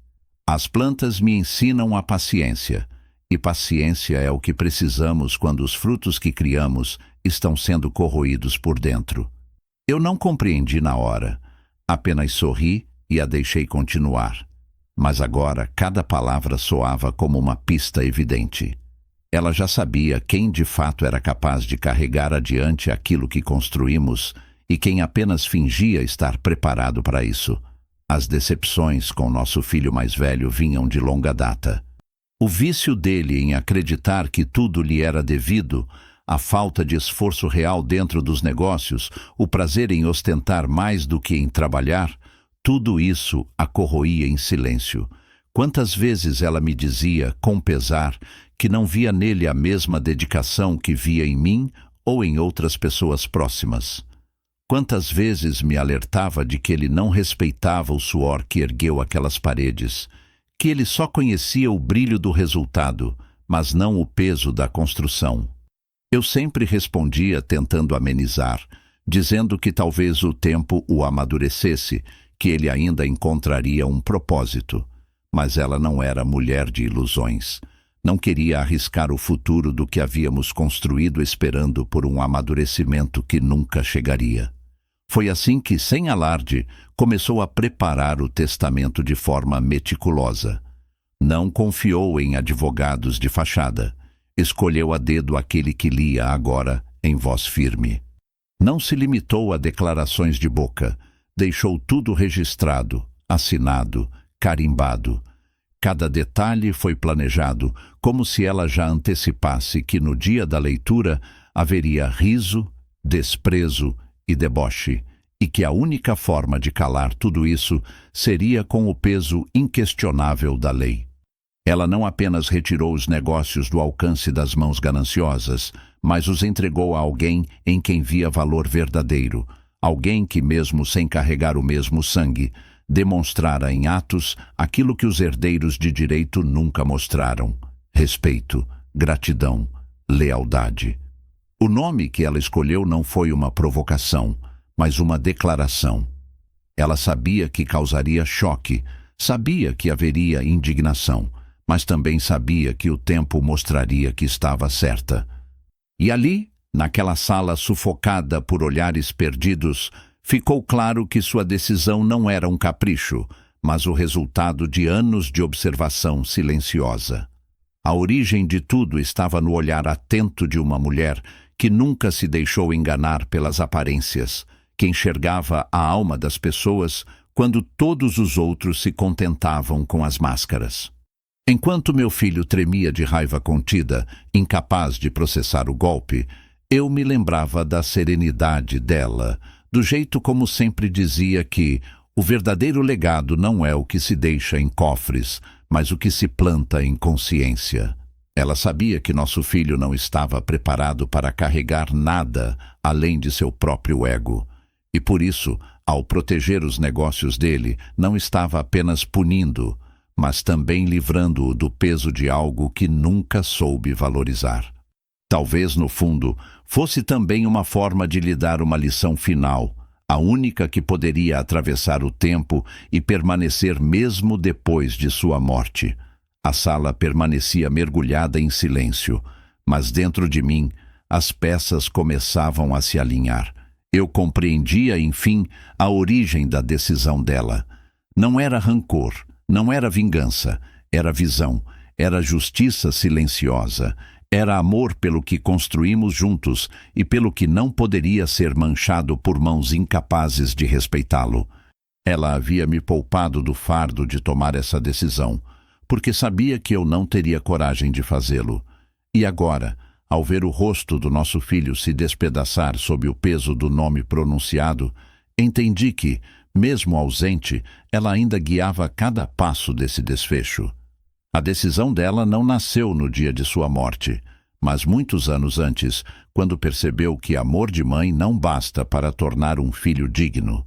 as plantas me ensinam a paciência, e paciência é o que precisamos quando os frutos que criamos estão sendo corroídos por dentro. Eu não compreendi na hora, apenas sorri e a deixei continuar. Mas agora cada palavra soava como uma pista evidente. Ela já sabia quem de fato era capaz de carregar adiante aquilo que construímos e quem apenas fingia estar preparado para isso. As decepções com nosso filho mais velho vinham de longa data. O vício dele em acreditar que tudo lhe era devido, a falta de esforço real dentro dos negócios, o prazer em ostentar mais do que em trabalhar, tudo isso a corroía em silêncio. Quantas vezes ela me dizia, com pesar, que não via nele a mesma dedicação que via em mim ou em outras pessoas próximas. Quantas vezes me alertava de que ele não respeitava o suor que ergueu aquelas paredes, que ele só conhecia o brilho do resultado, mas não o peso da construção. Eu sempre respondia tentando amenizar, dizendo que talvez o tempo o amadurecesse, que ele ainda encontraria um propósito. Mas ela não era mulher de ilusões. Não queria arriscar o futuro do que havíamos construído esperando por um amadurecimento que nunca chegaria. Foi assim que, sem alarde, começou a preparar o testamento de forma meticulosa. Não confiou em advogados de fachada. Escolheu a dedo aquele que lia agora em voz firme. Não se limitou a declarações de boca. Deixou tudo registrado, assinado, carimbado. Cada detalhe foi planejado, como se ela já antecipasse que no dia da leitura haveria riso, desprezo e deboche, e que a única forma de calar tudo isso seria com o peso inquestionável da lei. Ela não apenas retirou os negócios do alcance das mãos gananciosas, mas os entregou a alguém em quem via valor verdadeiro, alguém que, mesmo sem carregar o mesmo sangue, demonstrara em atos aquilo que os herdeiros de direito nunca mostraram: respeito, gratidão, lealdade. O nome que ela escolheu não foi uma provocação, mas uma declaração. Ela sabia que causaria choque, sabia que haveria indignação, mas também sabia que o tempo mostraria que estava certa. E ali, naquela sala sufocada por olhares perdidos, ficou claro que sua decisão não era um capricho, mas o resultado de anos de observação silenciosa. A origem de tudo estava no olhar atento de uma mulher que nunca se deixou enganar pelas aparências, que enxergava a alma das pessoas quando todos os outros se contentavam com as máscaras. Enquanto meu filho tremia de raiva contida, incapaz de processar o golpe, eu me lembrava da serenidade dela, do jeito como sempre dizia que o verdadeiro legado não é o que se deixa em cofres, mas o que se planta em consciência. Ela sabia que nosso filho não estava preparado para carregar nada além de seu próprio ego. E por isso, ao proteger os negócios dele, não estava apenas punindo, mas também livrando-o do peso de algo que nunca soube valorizar. Talvez, no fundo, fosse também uma forma de lhe dar uma lição final, a única que poderia atravessar o tempo e permanecer mesmo depois de sua morte. A sala permanecia mergulhada em silêncio, mas dentro de mim as peças começavam a se alinhar. Eu compreendia, enfim, a origem da decisão dela. Não era rancor, não era vingança, era visão, era justiça silenciosa, era amor pelo que construímos juntos e pelo que não poderia ser manchado por mãos incapazes de respeitá-lo. Ela havia me poupado do fardo de tomar essa decisão, porque sabia que eu não teria coragem de fazê-lo. E agora, ao ver o rosto do nosso filho se despedaçar sob o peso do nome pronunciado, entendi que, mesmo ausente, ela ainda guiava cada passo desse desfecho. A decisão dela não nasceu no dia de sua morte, mas muitos anos antes, quando percebeu que amor de mãe não basta para tornar um filho digno.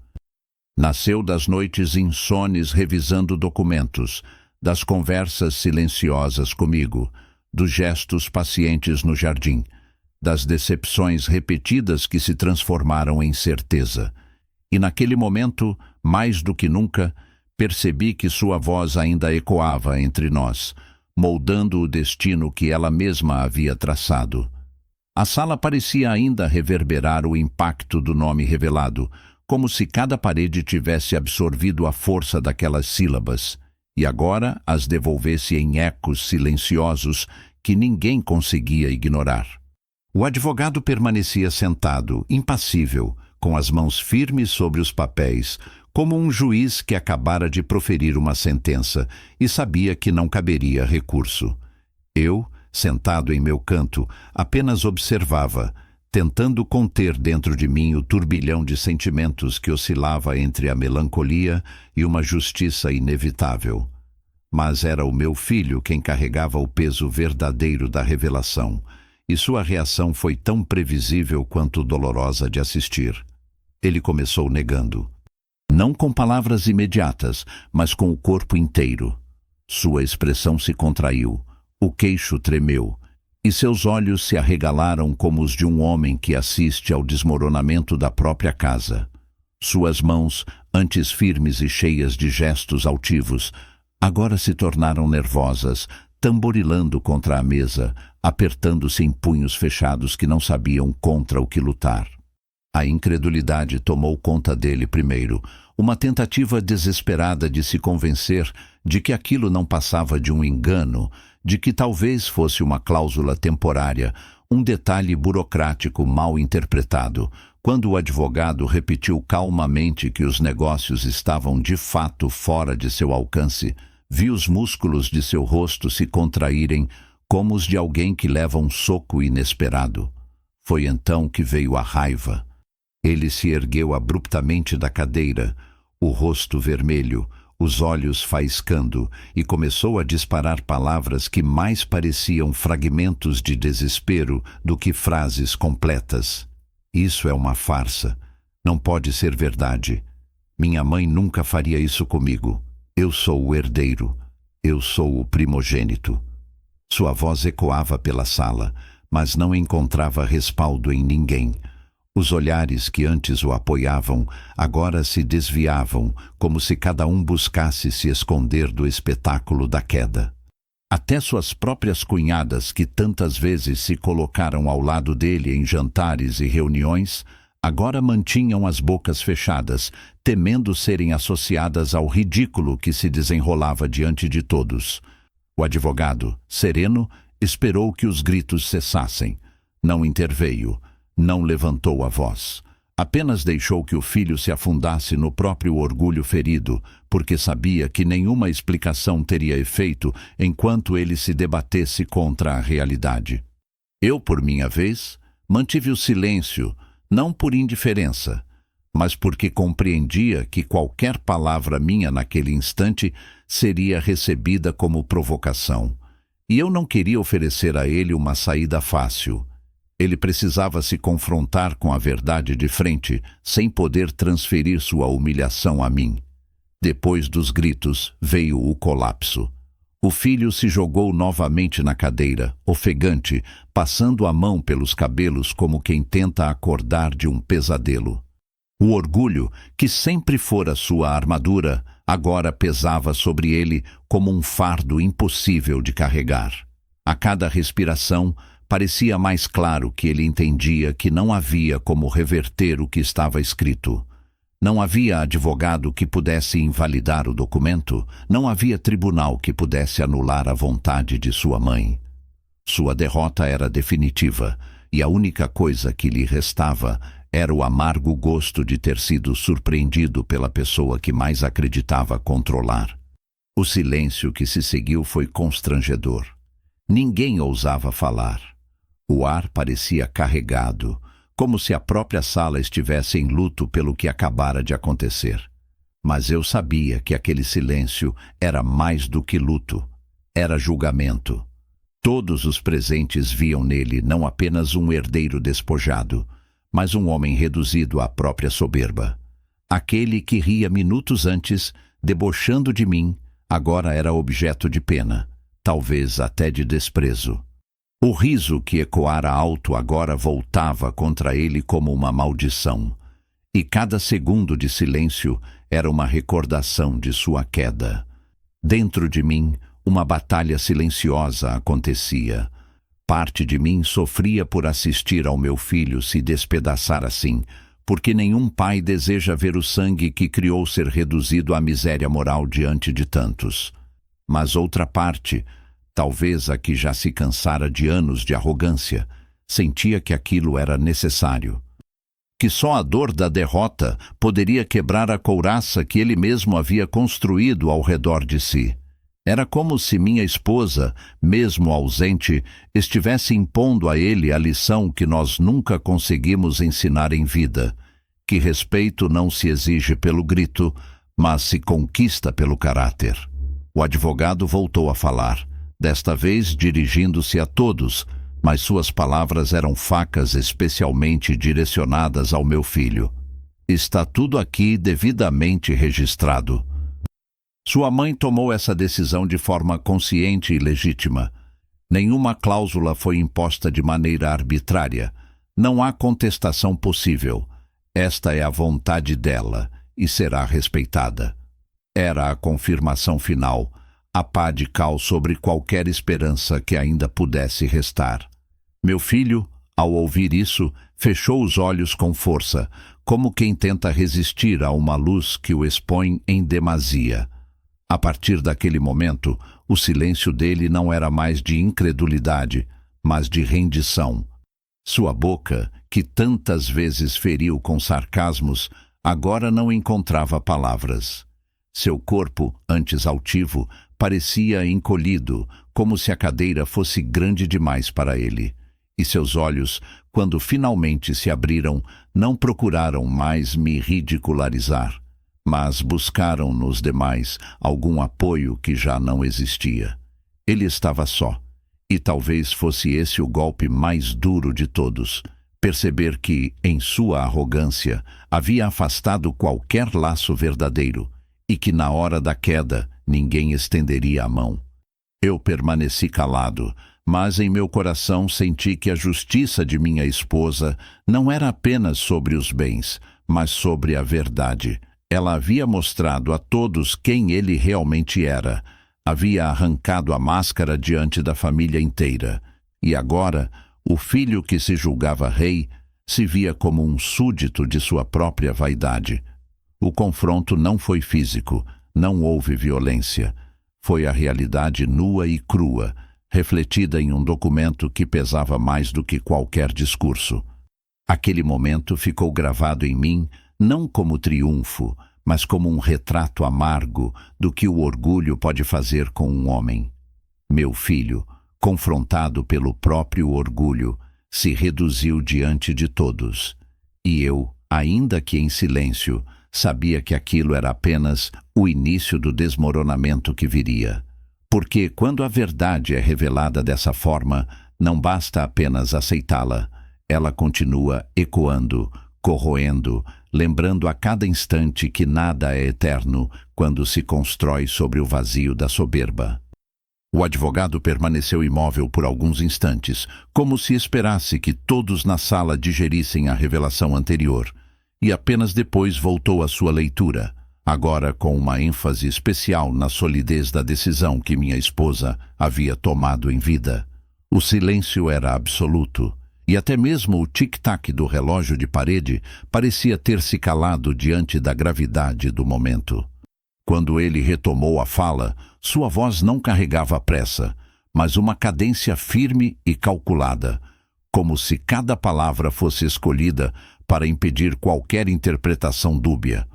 Nasceu das noites insones revisando documentos, das conversas silenciosas comigo, dos gestos pacientes no jardim, das decepções repetidas que se transformaram em certeza. E naquele momento, mais do que nunca, percebi que sua voz ainda ecoava entre nós, moldando o destino que ela mesma havia traçado. A sala parecia ainda reverberar o impacto do nome revelado, como se cada parede tivesse absorvido a força daquelas sílabas, e agora as devolvesse em ecos silenciosos que ninguém conseguia ignorar. O advogado permanecia sentado, impassível, com as mãos firmes sobre os papéis, como um juiz que acabara de proferir uma sentença e sabia que não caberia recurso. Eu, sentado em meu canto, apenas observava, tentando conter dentro de mim o turbilhão de sentimentos que oscilava entre a melancolia e uma justiça inevitável. Mas era o meu filho quem carregava o peso verdadeiro da revelação, e sua reação foi tão previsível quanto dolorosa de assistir. Ele começou negando. Não com palavras imediatas, mas com o corpo inteiro. Sua expressão se contraiu, o queixo tremeu, e seus olhos se arregalaram como os de um homem que assiste ao desmoronamento da própria casa. Suas mãos, antes firmes e cheias de gestos altivos, agora se tornaram nervosas, tamborilando contra a mesa, apertando-se em punhos fechados que não sabiam contra o que lutar. A incredulidade tomou conta dele primeiro, uma tentativa desesperada de se convencer de que aquilo não passava de um engano, de que talvez fosse uma cláusula temporária, um detalhe burocrático mal interpretado, quando o advogado repetiu calmamente que os negócios estavam de fato fora de seu alcance, vi os músculos de seu rosto se contraírem como os de alguém que leva um soco inesperado. Foi então que veio a raiva. Ele se ergueu abruptamente da cadeira, o rosto vermelho, os olhos faiscando, e começou a disparar palavras que mais pareciam fragmentos de desespero do que frases completas. Isso é uma farsa. Não pode ser verdade. Minha mãe nunca faria isso comigo. Eu sou o herdeiro. Eu sou o primogênito. Sua voz ecoava pela sala, mas não encontrava respaldo em ninguém. Os olhares que antes o apoiavam agora se desviavam, como se cada um buscasse se esconder do espetáculo da queda. Até suas próprias cunhadas, que tantas vezes se colocaram ao lado dele em jantares e reuniões, agora mantinham as bocas fechadas, temendo serem associadas ao ridículo que se desenrolava diante de todos. O advogado, sereno, esperou que os gritos cessassem. Não interveio. Não levantou a voz. Apenas deixou que o filho se afundasse no próprio orgulho ferido, porque sabia que nenhuma explicação teria efeito enquanto ele se debatesse contra a realidade. Eu, por minha vez, mantive o silêncio, não por indiferença, mas porque compreendia que qualquer palavra minha naquele instante seria recebida como provocação. E eu não queria oferecer a ele uma saída fácil. Ele precisava se confrontar com a verdade de frente, sem poder transferir sua humilhação a mim. Depois dos gritos, veio o colapso. O filho se jogou novamente na cadeira, ofegante, passando a mão pelos cabelos como quem tenta acordar de um pesadelo. O orgulho, que sempre fora sua armadura, agora pesava sobre ele como um fardo impossível de carregar. A cada respiração, parecia mais claro que ele entendia que não havia como reverter o que estava escrito. Não havia advogado que pudesse invalidar o documento, não havia tribunal que pudesse anular a vontade de sua mãe. Sua derrota era definitiva, e a única coisa que lhe restava era o amargo gosto de ter sido surpreendido pela pessoa que mais acreditava controlar. O silêncio que se seguiu foi constrangedor. Ninguém ousava falar. O ar parecia carregado, como se a própria sala estivesse em luto pelo que acabara de acontecer. Mas eu sabia que aquele silêncio era mais do que luto, era julgamento. Todos os presentes viam nele não apenas um herdeiro despojado, mas um homem reduzido à própria soberba. Aquele que ria minutos antes, debochando de mim, agora era objeto de pena, talvez até de desprezo. O riso que ecoara alto agora voltava contra ele como uma maldição, e cada segundo de silêncio era uma recordação de sua queda. Dentro de mim, uma batalha silenciosa acontecia. Parte de mim sofria por assistir ao meu filho se despedaçar assim, porque nenhum pai deseja ver o sangue que criou ser reduzido à miséria moral diante de tantos. Mas outra parte, talvez a que já se cansara de anos de arrogância, sentia que aquilo era necessário. Que só a dor da derrota poderia quebrar a couraça que ele mesmo havia construído ao redor de si. Era como se minha esposa, mesmo ausente, estivesse impondo a ele a lição que nós nunca conseguimos ensinar em vida, que respeito não se exige pelo grito, mas se conquista pelo caráter. O advogado voltou a falar, desta vez dirigindo-se a todos, mas suas palavras eram facas especialmente direcionadas ao meu filho. Está tudo aqui devidamente registrado. Sua mãe tomou essa decisão de forma consciente e legítima. Nenhuma cláusula foi imposta de maneira arbitrária. Não há contestação possível. Esta é a vontade dela e será respeitada. Era a confirmação final, a pá de cal sobre qualquer esperança que ainda pudesse restar. Meu filho, ao ouvir isso, fechou os olhos com força, como quem tenta resistir a uma luz que o expõe em demasia. A partir daquele momento, o silêncio dele não era mais de incredulidade, mas de rendição. Sua boca, que tantas vezes feriu com sarcasmos, agora não encontrava palavras. Seu corpo, antes altivo, parecia encolhido, como se a cadeira fosse grande demais para ele. E seus olhos, quando finalmente se abriram, não procuraram mais me ridicularizar, mas buscaram nos demais algum apoio que já não existia. Ele estava só, e talvez fosse esse o golpe mais duro de todos, perceber que, em sua arrogância, havia afastado qualquer laço verdadeiro, e que na hora da queda ninguém estenderia a mão. Eu permaneci calado, mas em meu coração senti que a justiça de minha esposa não era apenas sobre os bens, mas sobre a verdade. Ela havia mostrado a todos quem ele realmente era, havia arrancado a máscara diante da família inteira, e agora o filho que se julgava rei se via como um súdito de sua própria vaidade. O confronto não foi físico, não houve violência. Foi a realidade nua e crua, refletida em um documento que pesava mais do que qualquer discurso. Aquele momento ficou gravado em mim não como triunfo, mas como um retrato amargo do que o orgulho pode fazer com um homem. Meu filho, confrontado pelo próprio orgulho, se reduziu diante de todos. E eu, ainda que em silêncio, sabia que aquilo era apenas o início do desmoronamento que viria. Porque quando a verdade é revelada dessa forma, não basta apenas aceitá-la. Ela continua ecoando, corroendo, lembrando a cada instante que nada é eterno quando se constrói sobre o vazio da soberba. O advogado permaneceu imóvel por alguns instantes, como se esperasse que todos na sala digerissem a revelação anterior, e apenas depois voltou à sua leitura, agora com uma ênfase especial na solidez da decisão que minha esposa havia tomado em vida. O silêncio era absoluto, e até mesmo o tic-tac do relógio de parede parecia ter se calado diante da gravidade do momento. Quando ele retomou a fala, sua voz não carregava pressa, mas uma cadência firme e calculada, como se cada palavra fosse escolhida para impedir qualquer interpretação dúbia.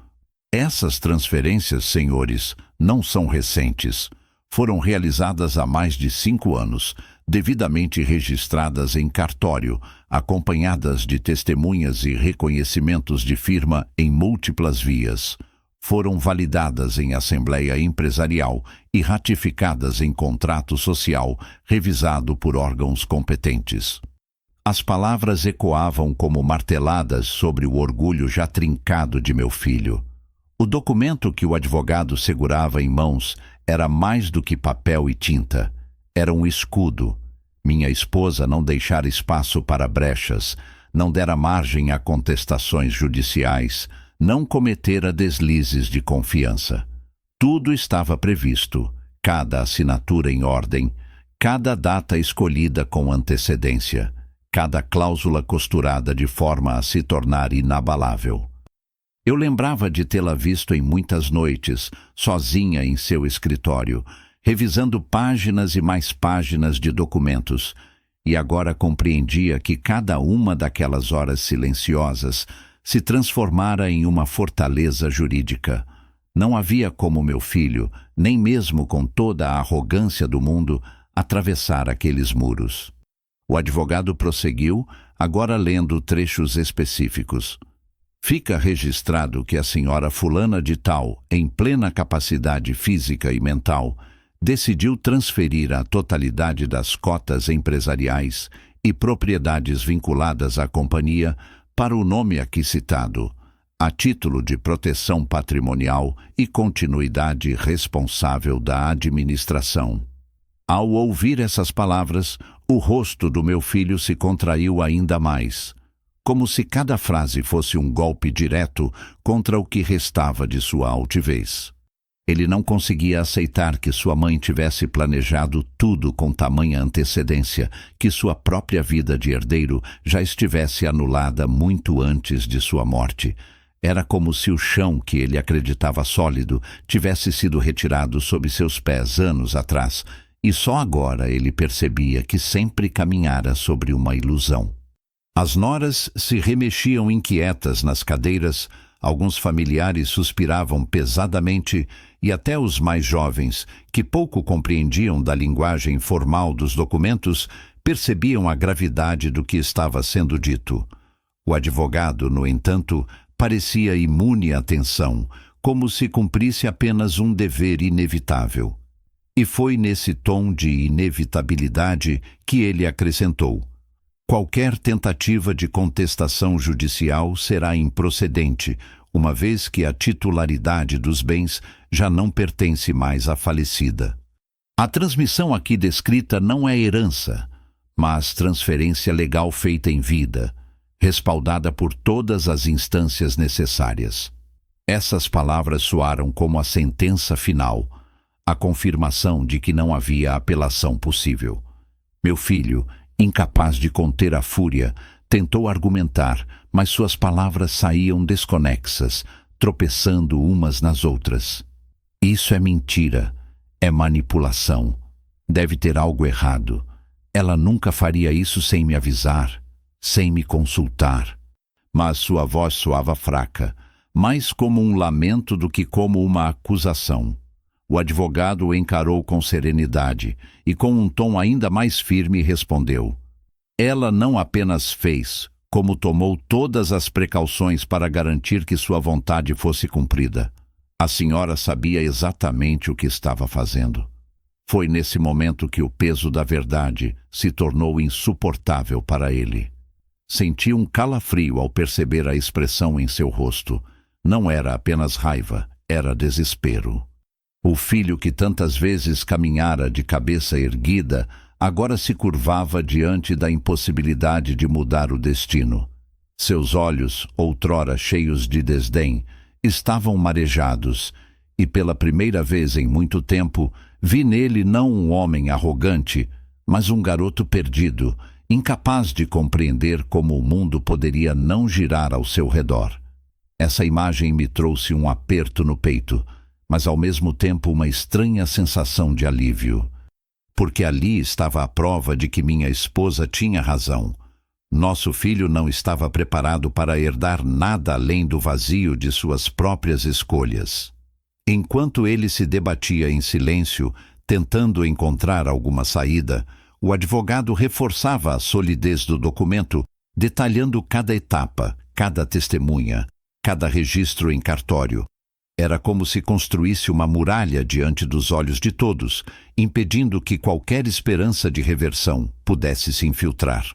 Essas transferências, senhores, não são recentes. Foram realizadas há mais de 5 anos, devidamente registradas em cartório, acompanhadas de testemunhas e reconhecimentos de firma em múltiplas vias. Foram validadas em assembleia empresarial e ratificadas em contrato social, revisado por órgãos competentes. As palavras ecoavam como marteladas sobre o orgulho já trincado de meu filho. O documento que o advogado segurava em mãos era mais do que papel e tinta. Era um escudo. Minha esposa não deixara espaço para brechas, não dera margem a contestações judiciais, não cometera deslizes de confiança. Tudo estava previsto, cada assinatura em ordem, cada data escolhida com antecedência, cada cláusula costurada de forma a se tornar inabalável. Eu lembrava de tê-la visto em muitas noites, sozinha em seu escritório, revisando páginas e mais páginas de documentos, e agora compreendia que cada uma daquelas horas silenciosas se transformara em uma fortaleza jurídica. Não havia como meu filho, nem mesmo com toda a arrogância do mundo, atravessar aqueles muros. O advogado prosseguiu, agora lendo trechos específicos. Fica registrado que a senhora fulana de tal, em plena capacidade física e mental, decidiu transferir a totalidade das cotas empresariais e propriedades vinculadas à companhia para o nome aqui citado, a título de proteção patrimonial e continuidade responsável da administração. Ao ouvir essas palavras, o rosto do meu filho se contraiu ainda mais, como se cada frase fosse um golpe direto contra o que restava de sua altivez. Ele não conseguia aceitar que sua mãe tivesse planejado tudo com tamanha antecedência, que sua própria vida de herdeiro já estivesse anulada muito antes de sua morte. Era como se o chão que ele acreditava sólido tivesse sido retirado sob seus pés anos atrás, e só agora ele percebia que sempre caminhara sobre uma ilusão. As noras se remexiam inquietas nas cadeiras, alguns familiares suspiravam pesadamente e até os mais jovens, que pouco compreendiam da linguagem formal dos documentos, percebiam a gravidade do que estava sendo dito. O advogado, no entanto, parecia imune à tensão, como se cumprisse apenas um dever inevitável. E foi nesse tom de inevitabilidade que ele acrescentou: qualquer tentativa de contestação judicial será improcedente, uma vez que a titularidade dos bens já não pertence mais à falecida. A transmissão aqui descrita não é herança, mas transferência legal feita em vida, respaldada por todas as instâncias necessárias. Essas palavras soaram como a sentença final, a confirmação de que não havia apelação possível. Meu filho, incapaz de conter a fúria, tentou argumentar, mas suas palavras saíam desconexas, tropeçando umas nas outras. Isso é mentira, é manipulação. Deve ter algo errado. Ela nunca faria isso sem me avisar, sem me consultar. mas sua voz soava fraca, mais como um lamento do que como uma acusação. O advogado o encarou com serenidade e, com um tom ainda mais firme, respondeu: ela não apenas fez, como tomou todas as precauções para garantir que sua vontade fosse cumprida. A senhora sabia exatamente o que estava fazendo. Foi nesse momento que o peso da verdade se tornou insuportável para ele. Senti um calafrio ao perceber a expressão em seu rosto. Não era apenas raiva, era desespero. O filho que tantas vezes caminhara de cabeça erguida agora se curvava diante da impossibilidade de mudar o destino. Seus olhos, outrora cheios de desdém, estavam marejados, e pela primeira vez em muito tempo vi nele não um homem arrogante, mas um garoto perdido, incapaz de compreender como o mundo poderia não girar ao seu redor. Essa imagem me trouxe um aperto no peito, mas ao mesmo tempo uma estranha sensação de alívio. Porque ali estava a prova de que minha esposa tinha razão. Nosso filho não estava preparado para herdar nada além do vazio de suas próprias escolhas. Enquanto ele se debatia em silêncio, tentando encontrar alguma saída, o advogado reforçava a solidez do documento, detalhando cada etapa, cada testemunha, cada registro em cartório. Era como se construísse uma muralha diante dos olhos de todos, impedindo que qualquer esperança de reversão pudesse se infiltrar.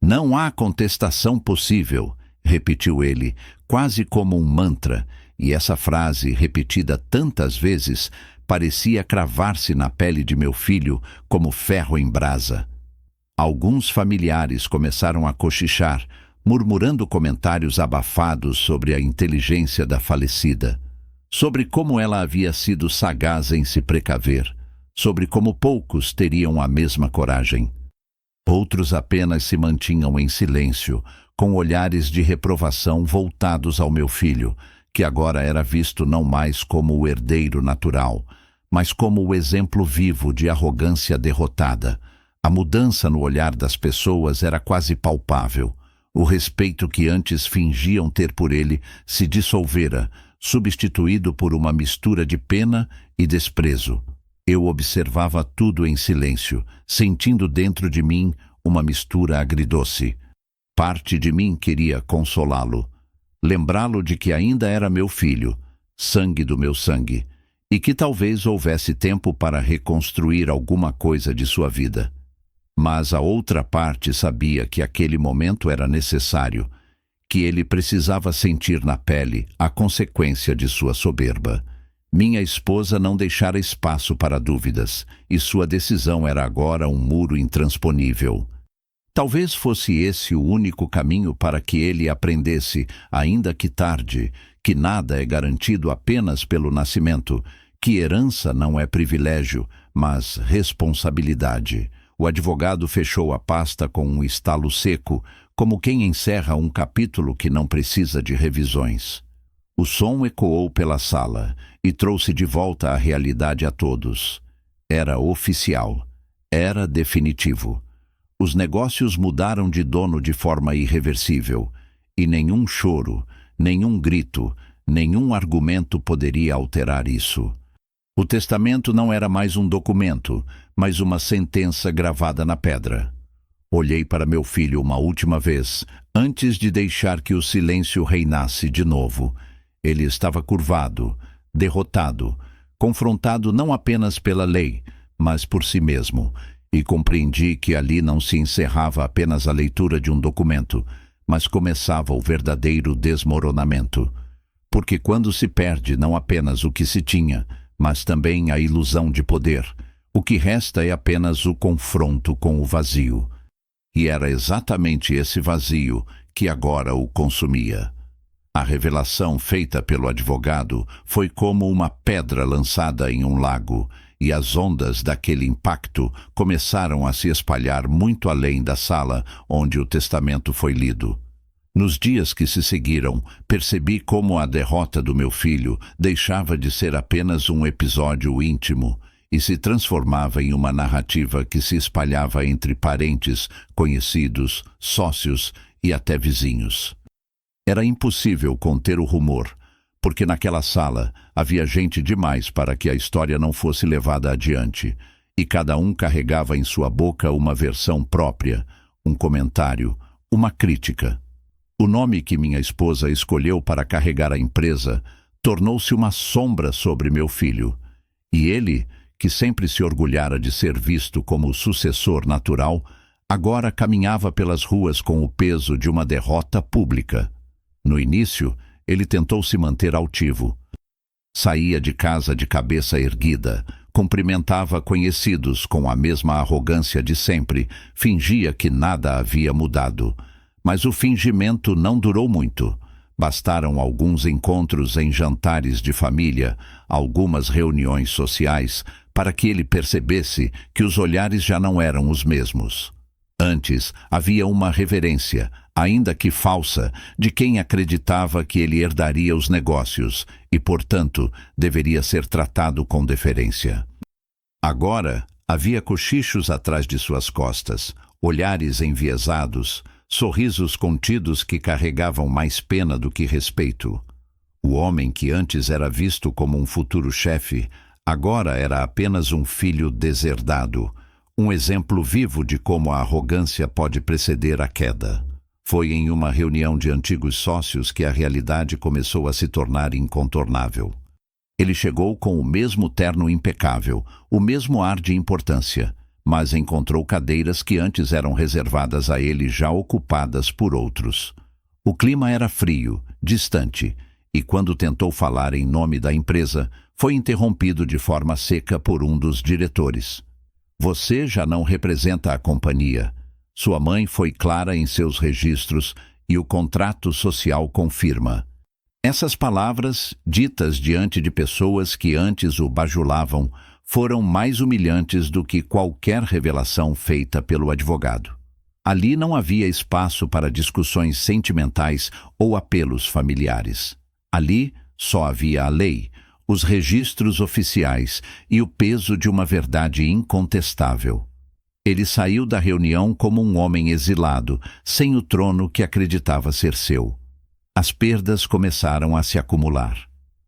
Não há contestação possível, repetiu ele, quase como um mantra, e essa frase, repetida tantas vezes, parecia cravar-se na pele de meu filho como ferro em brasa. Alguns familiares começaram a cochichar, murmurando comentários abafados sobre a inteligência da falecida, sobre como ela havia sido sagaz em se precaver, sobre como poucos teriam a mesma coragem. Outros apenas se mantinham em silêncio, com olhares de reprovação voltados ao meu filho, que agora era visto não mais como o herdeiro natural, mas como o exemplo vivo de arrogância derrotada. A mudança no olhar das pessoas era quase palpável. O respeito que antes fingiam ter por ele se dissolvera, substituído por uma mistura de pena e desprezo. Eu observava tudo em silêncio, sentindo dentro de mim uma mistura agridoce. Parte de mim queria consolá-lo, lembrá-lo de que ainda era meu filho, sangue do meu sangue, e que talvez houvesse tempo para reconstruir alguma coisa de sua vida. Mas a outra parte sabia que aquele momento era necessário, que ele precisava sentir na pele a consequência de sua soberba. Minha esposa não deixara espaço para dúvidas, e sua decisão era agora um muro intransponível. Talvez fosse esse o único caminho para que ele aprendesse, ainda que tarde, que nada é garantido apenas pelo nascimento, que herança não é privilégio, mas responsabilidade. O advogado fechou a pasta com um estalo seco, como quem encerra um capítulo que não precisa de revisões. O som ecoou pela sala e trouxe de volta a realidade a todos. Era oficial. Era definitivo. Os negócios mudaram de dono de forma irreversível, e nenhum choro, nenhum grito, nenhum argumento poderia alterar isso. O testamento não era mais um documento, mas uma sentença gravada na pedra. Olhei para meu filho uma última vez, antes de deixar que o silêncio reinasse de novo. Ele estava curvado, derrotado, confrontado não apenas pela lei, mas por si mesmo, e compreendi que ali não se encerrava apenas a leitura de um documento, mas começava o verdadeiro desmoronamento. Porque quando se perde não apenas o que se tinha, mas também a ilusão de poder, o que resta é apenas o confronto com o vazio. E era exatamente esse vazio que agora o consumia. A revelação feita pelo advogado foi como uma pedra lançada em um lago, e as ondas daquele impacto começaram a se espalhar muito além da sala onde o testamento foi lido. Nos dias que se seguiram, percebi como a derrota do meu filho deixava de ser apenas um episódio íntimo e se transformava em uma narrativa que se espalhava entre parentes, conhecidos, sócios e até vizinhos. Era impossível conter o rumor, porque naquela sala havia gente demais para que a história não fosse levada adiante, e cada um carregava em sua boca uma versão própria, um comentário, uma crítica. O nome que minha esposa escolheu para carregar a empresa tornou-se uma sombra sobre meu filho, e ele, que sempre se orgulhara de ser visto como o sucessor natural, agora caminhava pelas ruas com o peso de uma derrota pública. No início, ele tentou se manter altivo. Saía de casa de cabeça erguida, cumprimentava conhecidos com a mesma arrogância de sempre, fingia que nada havia mudado. Mas o fingimento não durou muito. Bastaram alguns encontros em jantares de família, algumas reuniões sociais, para que ele percebesse que os olhares já não eram os mesmos. Antes, havia uma reverência, ainda que falsa, de quem acreditava que ele herdaria os negócios e, portanto, deveria ser tratado com deferência. Agora, havia cochichos atrás de suas costas, olhares enviesados, sorrisos contidos que carregavam mais pena do que respeito. O homem que antes era visto como um futuro chefe, agora era apenas um filho deserdado, um exemplo vivo de como a arrogância pode preceder a queda. Foi em uma reunião de antigos sócios que a realidade começou a se tornar incontornável. Ele chegou com o mesmo terno impecável, o mesmo ar de importância, mas encontrou cadeiras que antes eram reservadas a ele já ocupadas por outros. O clima era frio, distante, e quando tentou falar em nome da empresa, foi interrompido de forma seca por um dos diretores. Você já não representa a companhia. Sua mãe foi clara em seus registros e o contrato social confirma. Essas palavras, ditas diante de pessoas que antes o bajulavam, foram mais humilhantes do que qualquer revelação feita pelo advogado. Ali não havia espaço para discussões sentimentais ou apelos familiares. Ali só havia a lei, os registros oficiais e o peso de uma verdade incontestável. Ele saiu da reunião como um homem exilado, sem o trono que acreditava ser seu. As perdas começaram a se acumular.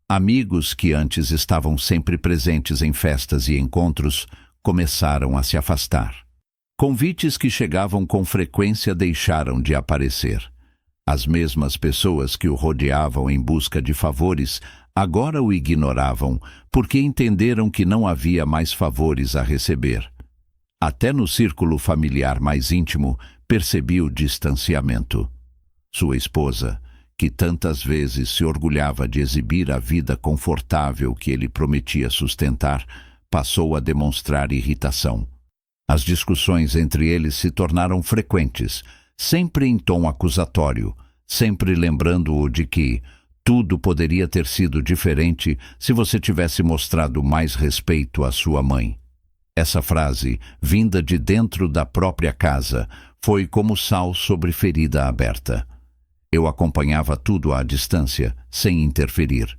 Amigos que antes estavam sempre presentes em festas e encontros começaram a se afastar. Convites que chegavam com frequência deixaram de aparecer. As mesmas pessoas que o rodeavam em busca de favores agora o ignoravam porque entenderam que não havia mais favores a receber. Até no círculo familiar mais íntimo percebi o distanciamento. Sua esposa, que tantas vezes se orgulhava de exibir a vida confortável que ele prometia sustentar, passou a demonstrar irritação. As discussões entre eles se tornaram frequentes, sempre em tom acusatório, sempre lembrando-o de que tudo poderia ter sido diferente se você tivesse mostrado mais respeito à sua mãe. Essa frase, vinda de dentro da própria casa, foi como sal sobre ferida aberta. Eu acompanhava tudo à distância, sem interferir.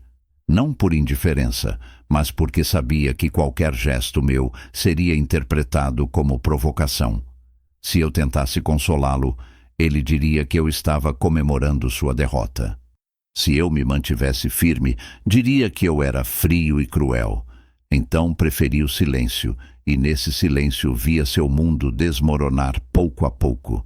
Não por indiferença, mas porque sabia que qualquer gesto meu seria interpretado como provocação. Se eu tentasse consolá-lo, ele diria que eu estava comemorando sua derrota. Se eu me mantivesse firme, diria que eu era frio e cruel. Então preferi o silêncio, e nesse silêncio via seu mundo desmoronar pouco a pouco.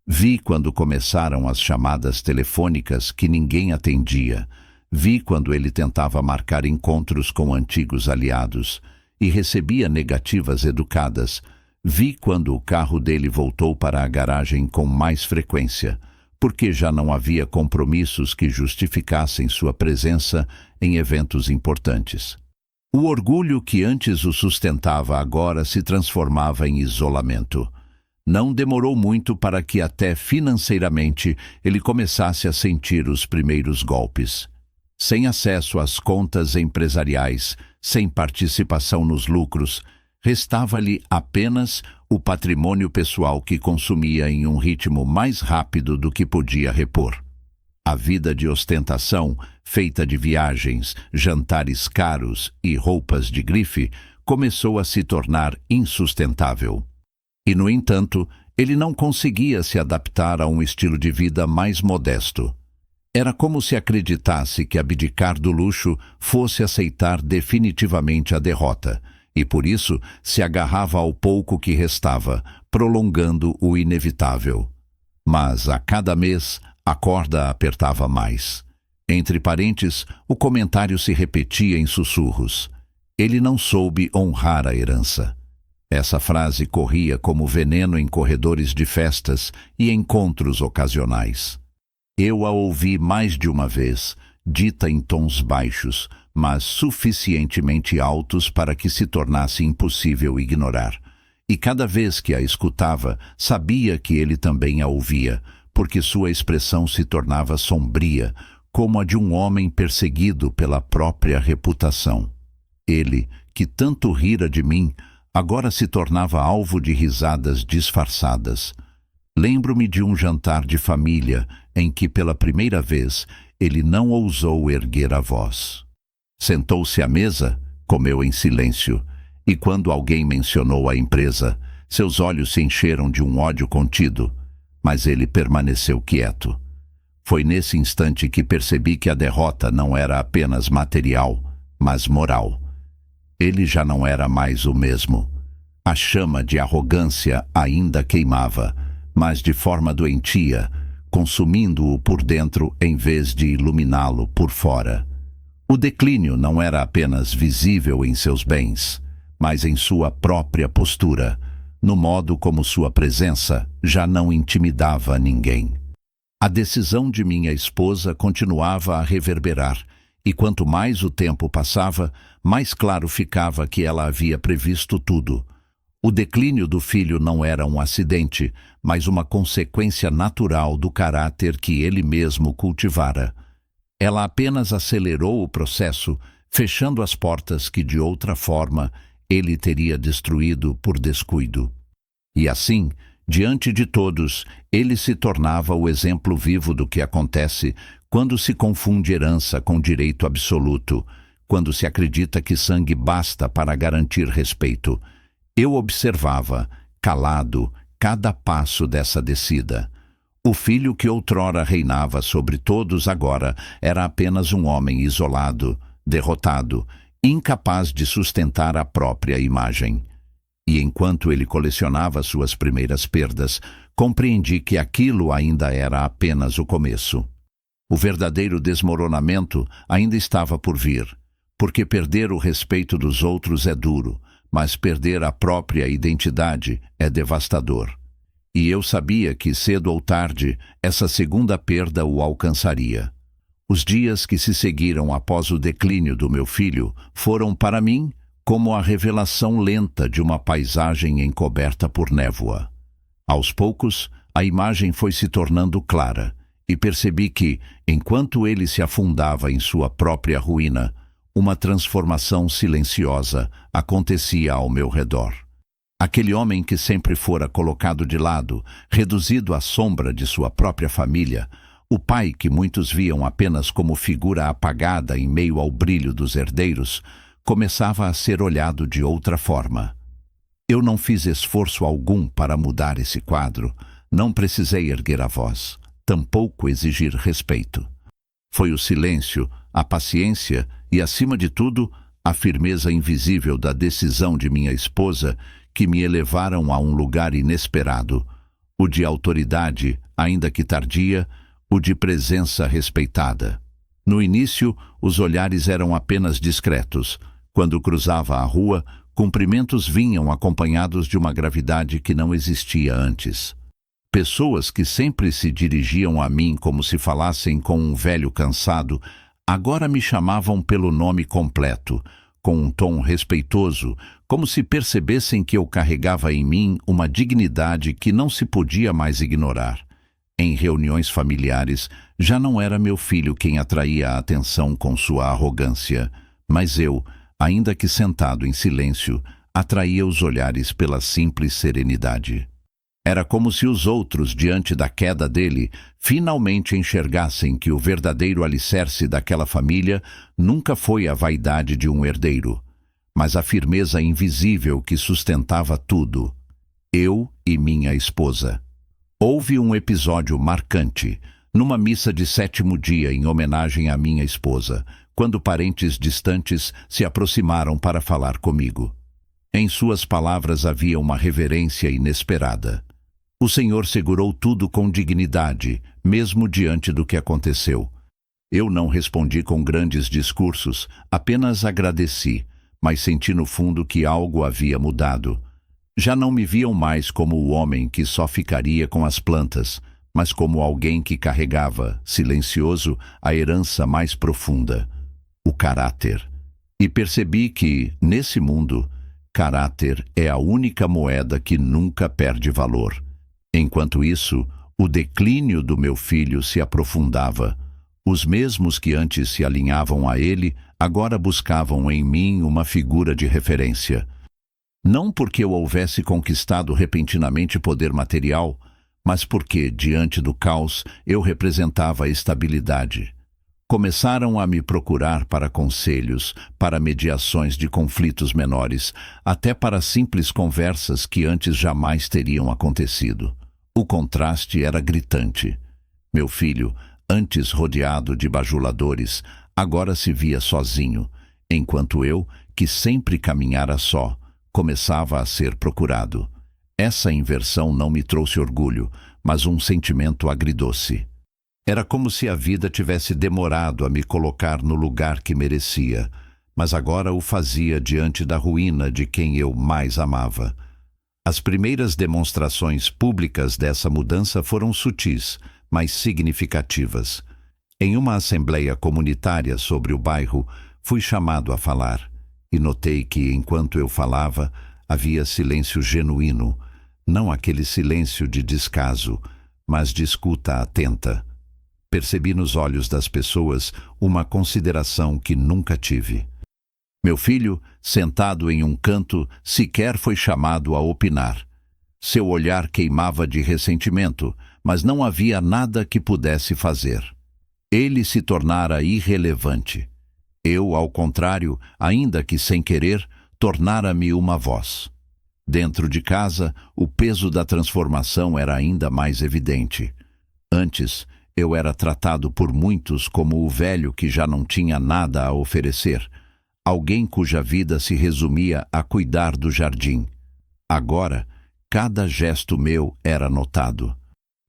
Vi quando começaram as chamadas telefônicas que ninguém atendia. Vi quando ele tentava marcar encontros com antigos aliados e recebia negativas educadas. Vi quando o carro dele voltou para a garagem com mais frequência, porque já não havia compromissos que justificassem sua presença em eventos importantes. O orgulho que antes o sustentava agora se transformava em isolamento. Não demorou muito para que até financeiramente ele começasse a sentir os primeiros golpes. Sem acesso às contas empresariais, sem participação nos lucros, restava-lhe apenas o patrimônio pessoal que consumia em um ritmo mais rápido do que podia repor. A vida de ostentação, feita de viagens, jantares caros e roupas de grife, começou a se tornar insustentável. E, no entanto, ele não conseguia se adaptar a um estilo de vida mais modesto. Era como se acreditasse que abdicar do luxo fosse aceitar definitivamente a derrota, e por isso se agarrava ao pouco que restava, prolongando o inevitável. Mas, a cada mês, a corda apertava mais. Entre parentes, o comentário se repetia em sussurros. Ele não soube honrar a herança. Essa frase corria como veneno em corredores de festas e encontros ocasionais. Eu a ouvi mais de uma vez, dita em tons baixos, mas suficientemente altos para que se tornasse impossível ignorar. E cada vez que a escutava, sabia que ele também a ouvia, porque sua expressão se tornava sombria, como a de um homem perseguido pela própria reputação. Ele, que tanto rira de mim, agora se tornava alvo de risadas disfarçadas. Lembro-me de um jantar de família em que, pela primeira vez, ele não ousou erguer a voz. Sentou-se à mesa, comeu em silêncio, e quando alguém mencionou a empresa, seus olhos se encheram de um ódio contido, mas ele permaneceu quieto. Foi nesse instante que percebi que a derrota não era apenas material, mas moral. Ele já não era mais o mesmo. A chama de arrogância ainda queimava, mas de forma doentia, consumindo-o por dentro em vez de iluminá-lo por fora. O declínio não era apenas visível em seus bens, mas em sua própria postura, no modo como sua presença já não intimidava ninguém. A decisão de minha esposa continuava a reverberar, e quanto mais o tempo passava, mais claro ficava que ela havia previsto tudo. O declínio do filho não era um acidente, mas uma consequência natural do caráter que ele mesmo cultivara. Ela apenas acelerou o processo, fechando as portas que, de outra forma, ele teria destruído por descuido. E assim, diante de todos, ele se tornava o exemplo vivo do que acontece quando se confunde herança com direito absoluto, quando se acredita que sangue basta para garantir respeito. Eu observava, calado, cada passo dessa descida. O filho que outrora reinava sobre todos agora era apenas um homem isolado, derrotado, incapaz de sustentar a própria imagem. E enquanto ele colecionava suas primeiras perdas, compreendi que aquilo ainda era apenas o começo. O verdadeiro desmoronamento ainda estava por vir, porque perder o respeito dos outros é duro, mas perder a própria identidade é devastador. E eu sabia que, cedo ou tarde, essa segunda perda o alcançaria. Os dias que se seguiram após o declínio do meu filho foram, para mim, como a revelação lenta de uma paisagem encoberta por névoa. Aos poucos, a imagem foi se tornando clara, e percebi que, enquanto ele se afundava em sua própria ruína, uma transformação silenciosa acontecia ao meu redor. Aquele homem que sempre fora colocado de lado, reduzido à sombra de sua própria família, o pai que muitos viam apenas como figura apagada em meio ao brilho dos herdeiros, começava a ser olhado de outra forma. Eu não fiz esforço algum para mudar esse quadro, não precisei erguer a voz, tampouco exigir respeito. Foi o silêncio, a paciência e, acima de tudo, a firmeza invisível da decisão de minha esposa que me elevaram a um lugar inesperado, o de autoridade, ainda que tardia, o de presença respeitada. No início, os olhares eram apenas discretos. Quando cruzava a rua, cumprimentos vinham acompanhados de uma gravidade que não existia antes. Pessoas que sempre se dirigiam a mim como se falassem com um velho cansado, agora me chamavam pelo nome completo, com um tom respeitoso, como se percebessem que eu carregava em mim uma dignidade que não se podia mais ignorar. Em reuniões familiares, já não era meu filho quem atraía a atenção com sua arrogância, mas eu, ainda que sentado em silêncio, atraía os olhares pela simples serenidade. Era como se os outros, diante da queda dele, finalmente enxergassem que o verdadeiro alicerce daquela família nunca foi a vaidade de um herdeiro, mas a firmeza invisível que sustentava tudo. Eu e minha esposa. Houve um episódio marcante. Numa missa de 7º dia em homenagem à minha esposa, quando parentes distantes se aproximaram para falar comigo. Em suas palavras havia uma reverência inesperada. O Senhor segurou tudo com dignidade, mesmo diante do que aconteceu. Eu não respondi com grandes discursos, apenas agradeci, mas senti no fundo que algo havia mudado. Já não me viam mais como o homem que só ficaria com as plantas, mas como alguém que carregava, silencioso, a herança mais profunda, o caráter. E percebi que, nesse mundo, caráter é a única moeda que nunca perde valor. Enquanto isso, o declínio do meu filho se aprofundava. Os mesmos que antes se alinhavam a ele, agora buscavam em mim uma figura de referência. Não porque eu houvesse conquistado repentinamente poder material, mas porque, diante do caos, eu representava a estabilidade. Começaram a me procurar para conselhos, para mediações de conflitos menores, até para simples conversas que antes jamais teriam acontecido. O contraste era gritante. Meu filho, antes rodeado de bajuladores, agora se via sozinho, enquanto eu, que sempre caminhara só, começava a ser procurado. Essa inversão não me trouxe orgulho, mas um sentimento agridoce. Era como se a vida tivesse demorado a me colocar no lugar que merecia, mas agora o fazia diante da ruína de quem eu mais amava. As primeiras demonstrações públicas dessa mudança foram sutis, mas significativas. Em uma assembleia comunitária sobre o bairro, fui chamado a falar, e notei que, enquanto eu falava, havia silêncio genuíno, não aquele silêncio de descaso, mas de escuta atenta. Percebi nos olhos das pessoas uma consideração que nunca tive. Meu filho, sentado em um canto, sequer foi chamado a opinar. Seu olhar queimava de ressentimento, mas não havia nada que pudesse fazer. Ele se tornara irrelevante. Eu, ao contrário, ainda que sem querer, tornara-me uma voz. Dentro de casa, o peso da transformação era ainda mais evidente. Antes, eu era tratado por muitos como o velho que já não tinha nada a oferecer, alguém cuja vida se resumia a cuidar do jardim. Agora, cada gesto meu era notado.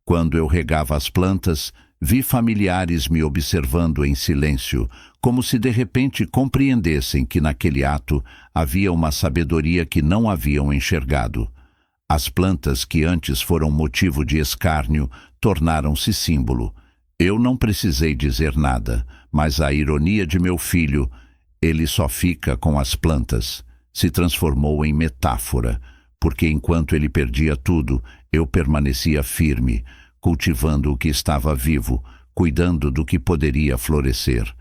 Quando eu regava as plantas, vi familiares me observando em silêncio, como se de repente compreendessem que naquele ato havia uma sabedoria que não haviam enxergado. As plantas que antes foram motivo de escárnio tornaram-se símbolo. Eu não precisei dizer nada, mas a ironia de meu filho, ele só fica com as plantas, se transformou em metáfora, porque enquanto ele perdia tudo, eu permanecia firme, cultivando o que estava vivo, cuidando do que poderia florescer.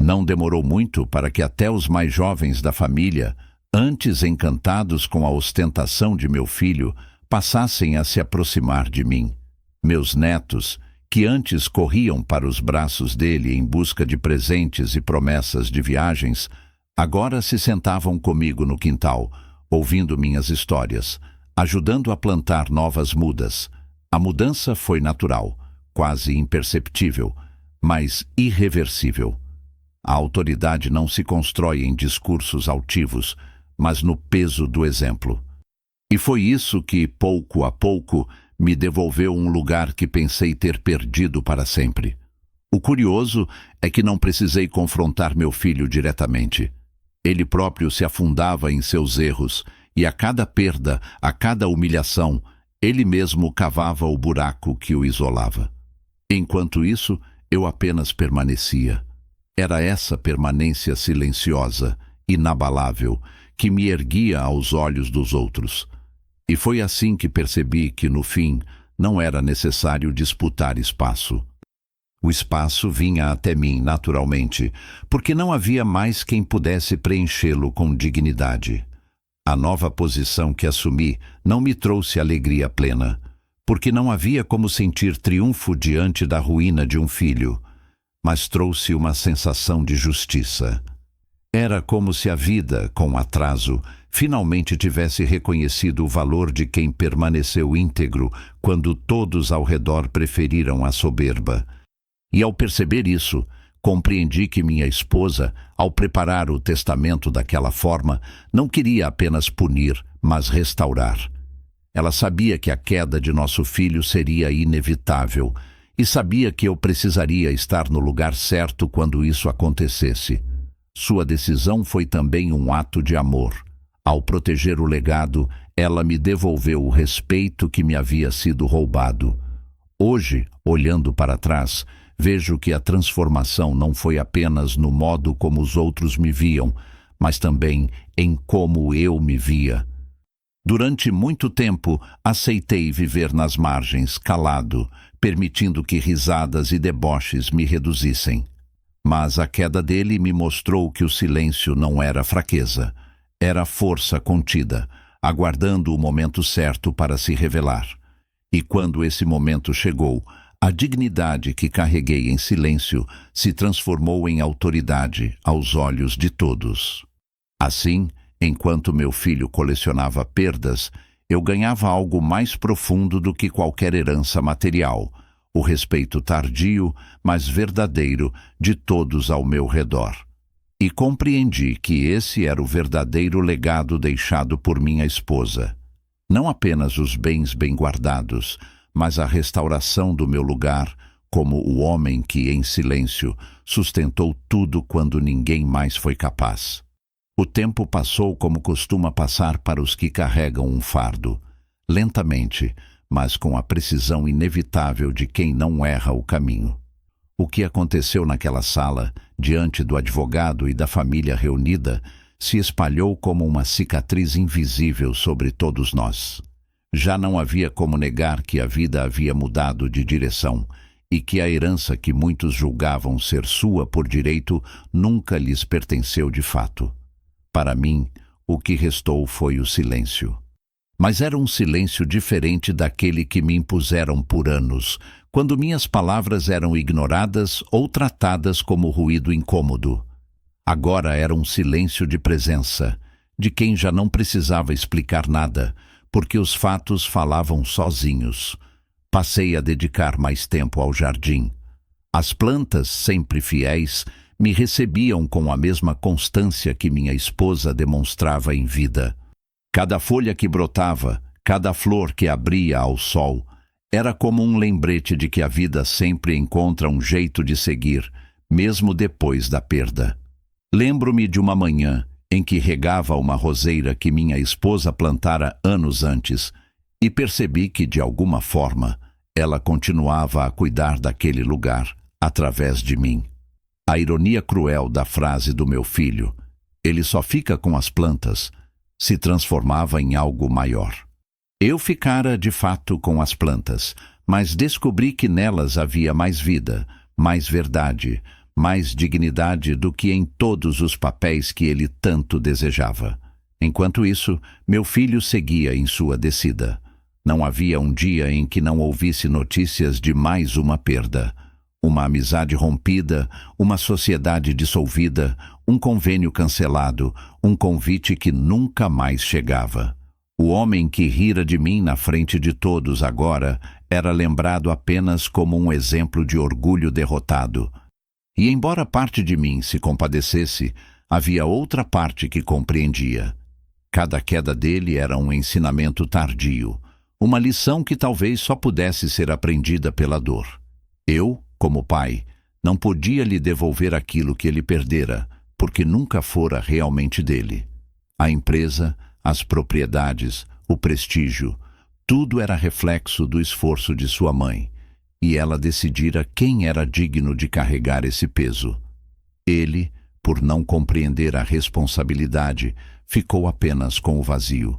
Não demorou muito para que até os mais jovens da família, antes encantados com a ostentação de meu filho, passassem a se aproximar de mim. Meus netos, que antes corriam para os braços dele em busca de presentes e promessas de viagens, agora se sentavam comigo no quintal, ouvindo minhas histórias, ajudando a plantar novas mudas. A mudança foi natural, quase imperceptível, mas irreversível. A autoridade não se constrói em discursos altivos, mas no peso do exemplo. E foi isso que, pouco a pouco, me devolveu um lugar que pensei ter perdido para sempre. O curioso é que não precisei confrontar meu filho diretamente. Ele próprio se afundava em seus erros, e a cada perda, a cada humilhação, ele mesmo cavava o buraco que o isolava. Enquanto isso, eu apenas permanecia. Era essa permanência silenciosa, inabalável, que me erguia aos olhos dos outros. E foi assim que percebi que, no fim, não era necessário disputar espaço. O espaço vinha até mim naturalmente, porque não havia mais quem pudesse preenchê-lo com dignidade. A nova posição que assumi não me trouxe alegria plena, porque não havia como sentir triunfo diante da ruína de um filho, mas trouxe uma sensação de justiça. Era como se a vida, com atraso, finalmente tivesse reconhecido o valor de quem permaneceu íntegro quando todos ao redor preferiram a soberba. E ao perceber isso, compreendi que minha esposa, ao preparar o testamento daquela forma, não queria apenas punir, mas restaurar. Ela sabia que a queda de nosso filho seria inevitável e sabia que eu precisaria estar no lugar certo quando isso acontecesse. Sua decisão foi também um ato de amor. Ao proteger o legado, ela me devolveu o respeito que me havia sido roubado. Hoje, olhando para trás, vejo que a transformação não foi apenas no modo como os outros me viam, mas também em como eu me via. Durante muito tempo, aceitei viver nas margens, calado, permitindo que risadas e deboches me reduzissem. Mas a queda dele me mostrou que o silêncio não era fraqueza, era força contida, aguardando o momento certo para se revelar. E quando esse momento chegou, a dignidade que carreguei em silêncio se transformou em autoridade aos olhos de todos. Assim, enquanto meu filho colecionava perdas, eu ganhava algo mais profundo do que qualquer herança material, o respeito tardio, mas verdadeiro, de todos ao meu redor. E compreendi que esse era o verdadeiro legado deixado por minha esposa. Não apenas os bens bem guardados, mas a restauração do meu lugar como o homem que, em silêncio, sustentou tudo quando ninguém mais foi capaz. O tempo passou como costuma passar para os que carregam um fardo, lentamente, mas com a precisão inevitável de quem não erra o caminho. O que aconteceu naquela sala, diante do advogado e da família reunida, se espalhou como uma cicatriz invisível sobre todos nós. Já não havia como negar que a vida havia mudado de direção e que a herança que muitos julgavam ser sua por direito nunca lhes pertenceu de fato. Para mim, o que restou foi o silêncio. Mas era um silêncio diferente daquele que me impuseram por anos, quando minhas palavras eram ignoradas ou tratadas como ruído incômodo. Agora era um silêncio de presença, de quem já não precisava explicar nada, porque os fatos falavam sozinhos. Passei a dedicar mais tempo ao jardim. As plantas, sempre fiéis, me recebiam com a mesma constância que minha esposa demonstrava em vida. Cada folha que brotava, cada flor que abria ao sol, era como um lembrete de que a vida sempre encontra um jeito de seguir, mesmo depois da perda. Lembro-me de uma manhã em que regava uma roseira que minha esposa plantara anos antes e percebi que, de alguma forma, ela continuava a cuidar daquele lugar através de mim. A ironia cruel da frase do meu filho, ele só fica com as plantas, se transformava em algo maior. Eu ficara, de fato, com as plantas, mas descobri que nelas havia mais vida, mais verdade, mais dignidade do que em todos os papéis que ele tanto desejava. Enquanto isso, meu filho seguia em sua descida. Não havia um dia em que não ouvisse notícias de mais uma perda. Uma amizade rompida, uma sociedade dissolvida, um convênio cancelado, um convite que nunca mais chegava. O homem que rira de mim na frente de todos agora era lembrado apenas como um exemplo de orgulho derrotado. E embora parte de mim se compadecesse, havia outra parte que compreendia. Cada queda dele era um ensinamento tardio, uma lição que talvez só pudesse ser aprendida pela dor. Eu, como pai, não podia lhe devolver aquilo que ele perdera, porque nunca fora realmente dele. A empresa, as propriedades, o prestígio, tudo era reflexo do esforço de sua mãe, e ela decidira quem era digno de carregar esse peso. Ele, por não compreender a responsabilidade, ficou apenas com o vazio.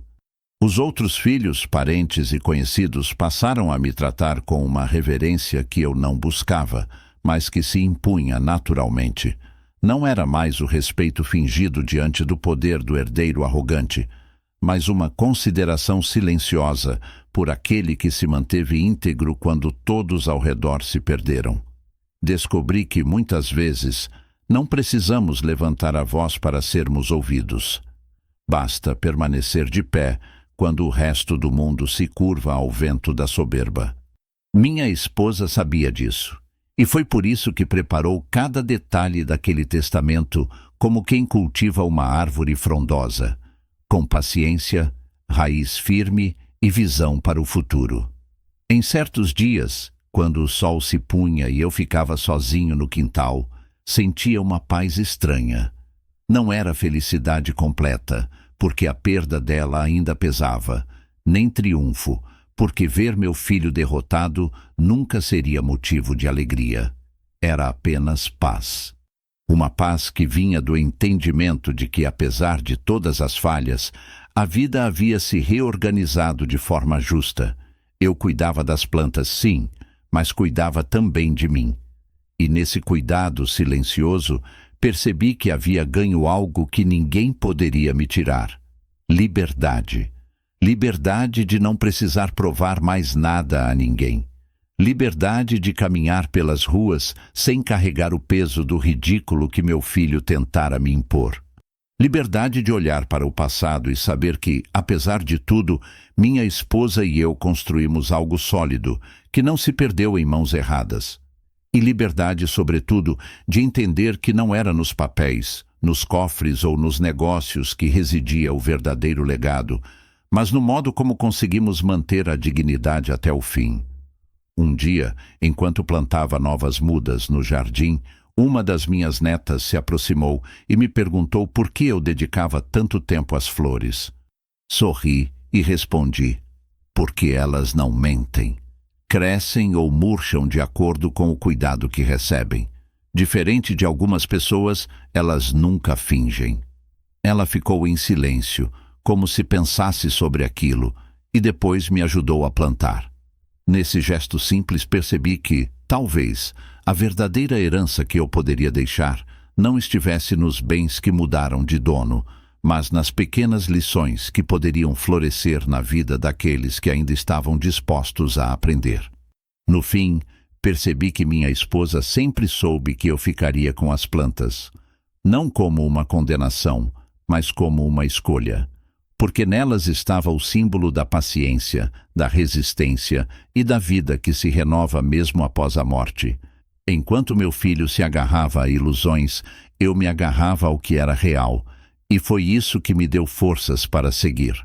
Os outros filhos, parentes e conhecidos passaram a me tratar com uma reverência que eu não buscava, mas que se impunha naturalmente. Não era mais o respeito fingido diante do poder do herdeiro arrogante, mas uma consideração silenciosa por aquele que se manteve íntegro quando todos ao redor se perderam. Descobri que, muitas vezes, Não precisamos levantar a voz para sermos ouvidos. Basta permanecer de pé quando o resto do mundo se curva ao vento da soberba. Minha esposa sabia disso, e foi por isso que preparou cada detalhe daquele testamento como quem cultiva uma árvore frondosa, com paciência, raiz firme e visão para o futuro. Em certos dias, quando o sol se punha e eu ficava sozinho no quintal, sentia uma paz estranha. Não era felicidade completa, porque a perda dela ainda pesava, nem triunfo, porque ver meu filho derrotado nunca seria motivo de alegria. Era apenas paz. Uma paz que vinha do entendimento de que, apesar de todas as falhas, a vida havia se reorganizado de forma justa. Eu cuidava das plantas, sim, mas cuidava também de mim. E nesse cuidado silencioso, percebi que havia ganho algo que ninguém poderia me tirar: liberdade. Liberdade de não precisar provar mais nada a ninguém. Liberdade de caminhar pelas ruas sem carregar o peso do ridículo que meu filho tentara me impor. Liberdade de olhar para o passado e saber que, apesar de tudo, minha esposa e eu construímos algo sólido, que não se perdeu em mãos erradas. E liberdade, sobretudo, de entender que não era nos papéis, nos cofres ou nos negócios que residia o verdadeiro legado, mas no modo como conseguimos manter a dignidade até o fim. Um dia, enquanto plantava novas mudas no jardim, uma das minhas netas se aproximou e me perguntou por que eu dedicava tanto tempo às flores. Sorri e respondi: porque elas não mentem. Crescem ou murcham de acordo com o cuidado que recebem. Diferente de algumas pessoas, elas nunca fingem. Ela ficou em silêncio, como se pensasse sobre aquilo, e depois me ajudou a plantar. Nesse gesto simples percebi que, talvez, a verdadeira herança que eu poderia deixar não estivesse nos bens que mudaram de dono, mas nas pequenas lições que poderiam florescer na vida daqueles que ainda estavam dispostos a aprender. No fim, percebi que minha esposa sempre soube que eu ficaria com as plantas, não como uma condenação, mas como uma escolha, porque nelas estava o símbolo da paciência, da resistência e da vida que se renova mesmo após a morte. Enquanto meu filho se agarrava a ilusões, eu me agarrava ao que era real, e foi isso que me deu forças para seguir.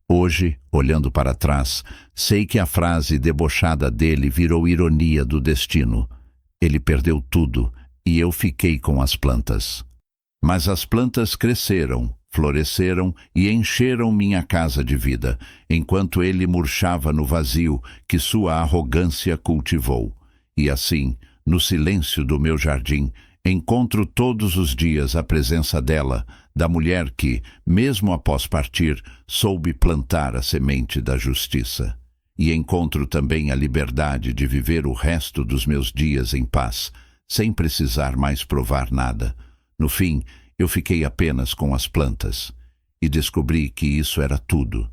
Hoje, olhando para trás, sei que a frase debochada dele virou ironia do destino. Ele perdeu tudo, e eu fiquei com as plantas. Mas as plantas cresceram, floresceram e encheram minha casa de vida, enquanto ele murchava no vazio que sua arrogância cultivou. E assim, no silêncio do meu jardim, encontro todos os dias a presença dela, da mulher que, mesmo após partir, soube plantar a semente da justiça. E encontro também a liberdade de viver o resto dos meus dias em paz, sem precisar mais provar nada. No fim, eu fiquei apenas com as plantas e descobri que isso era tudo.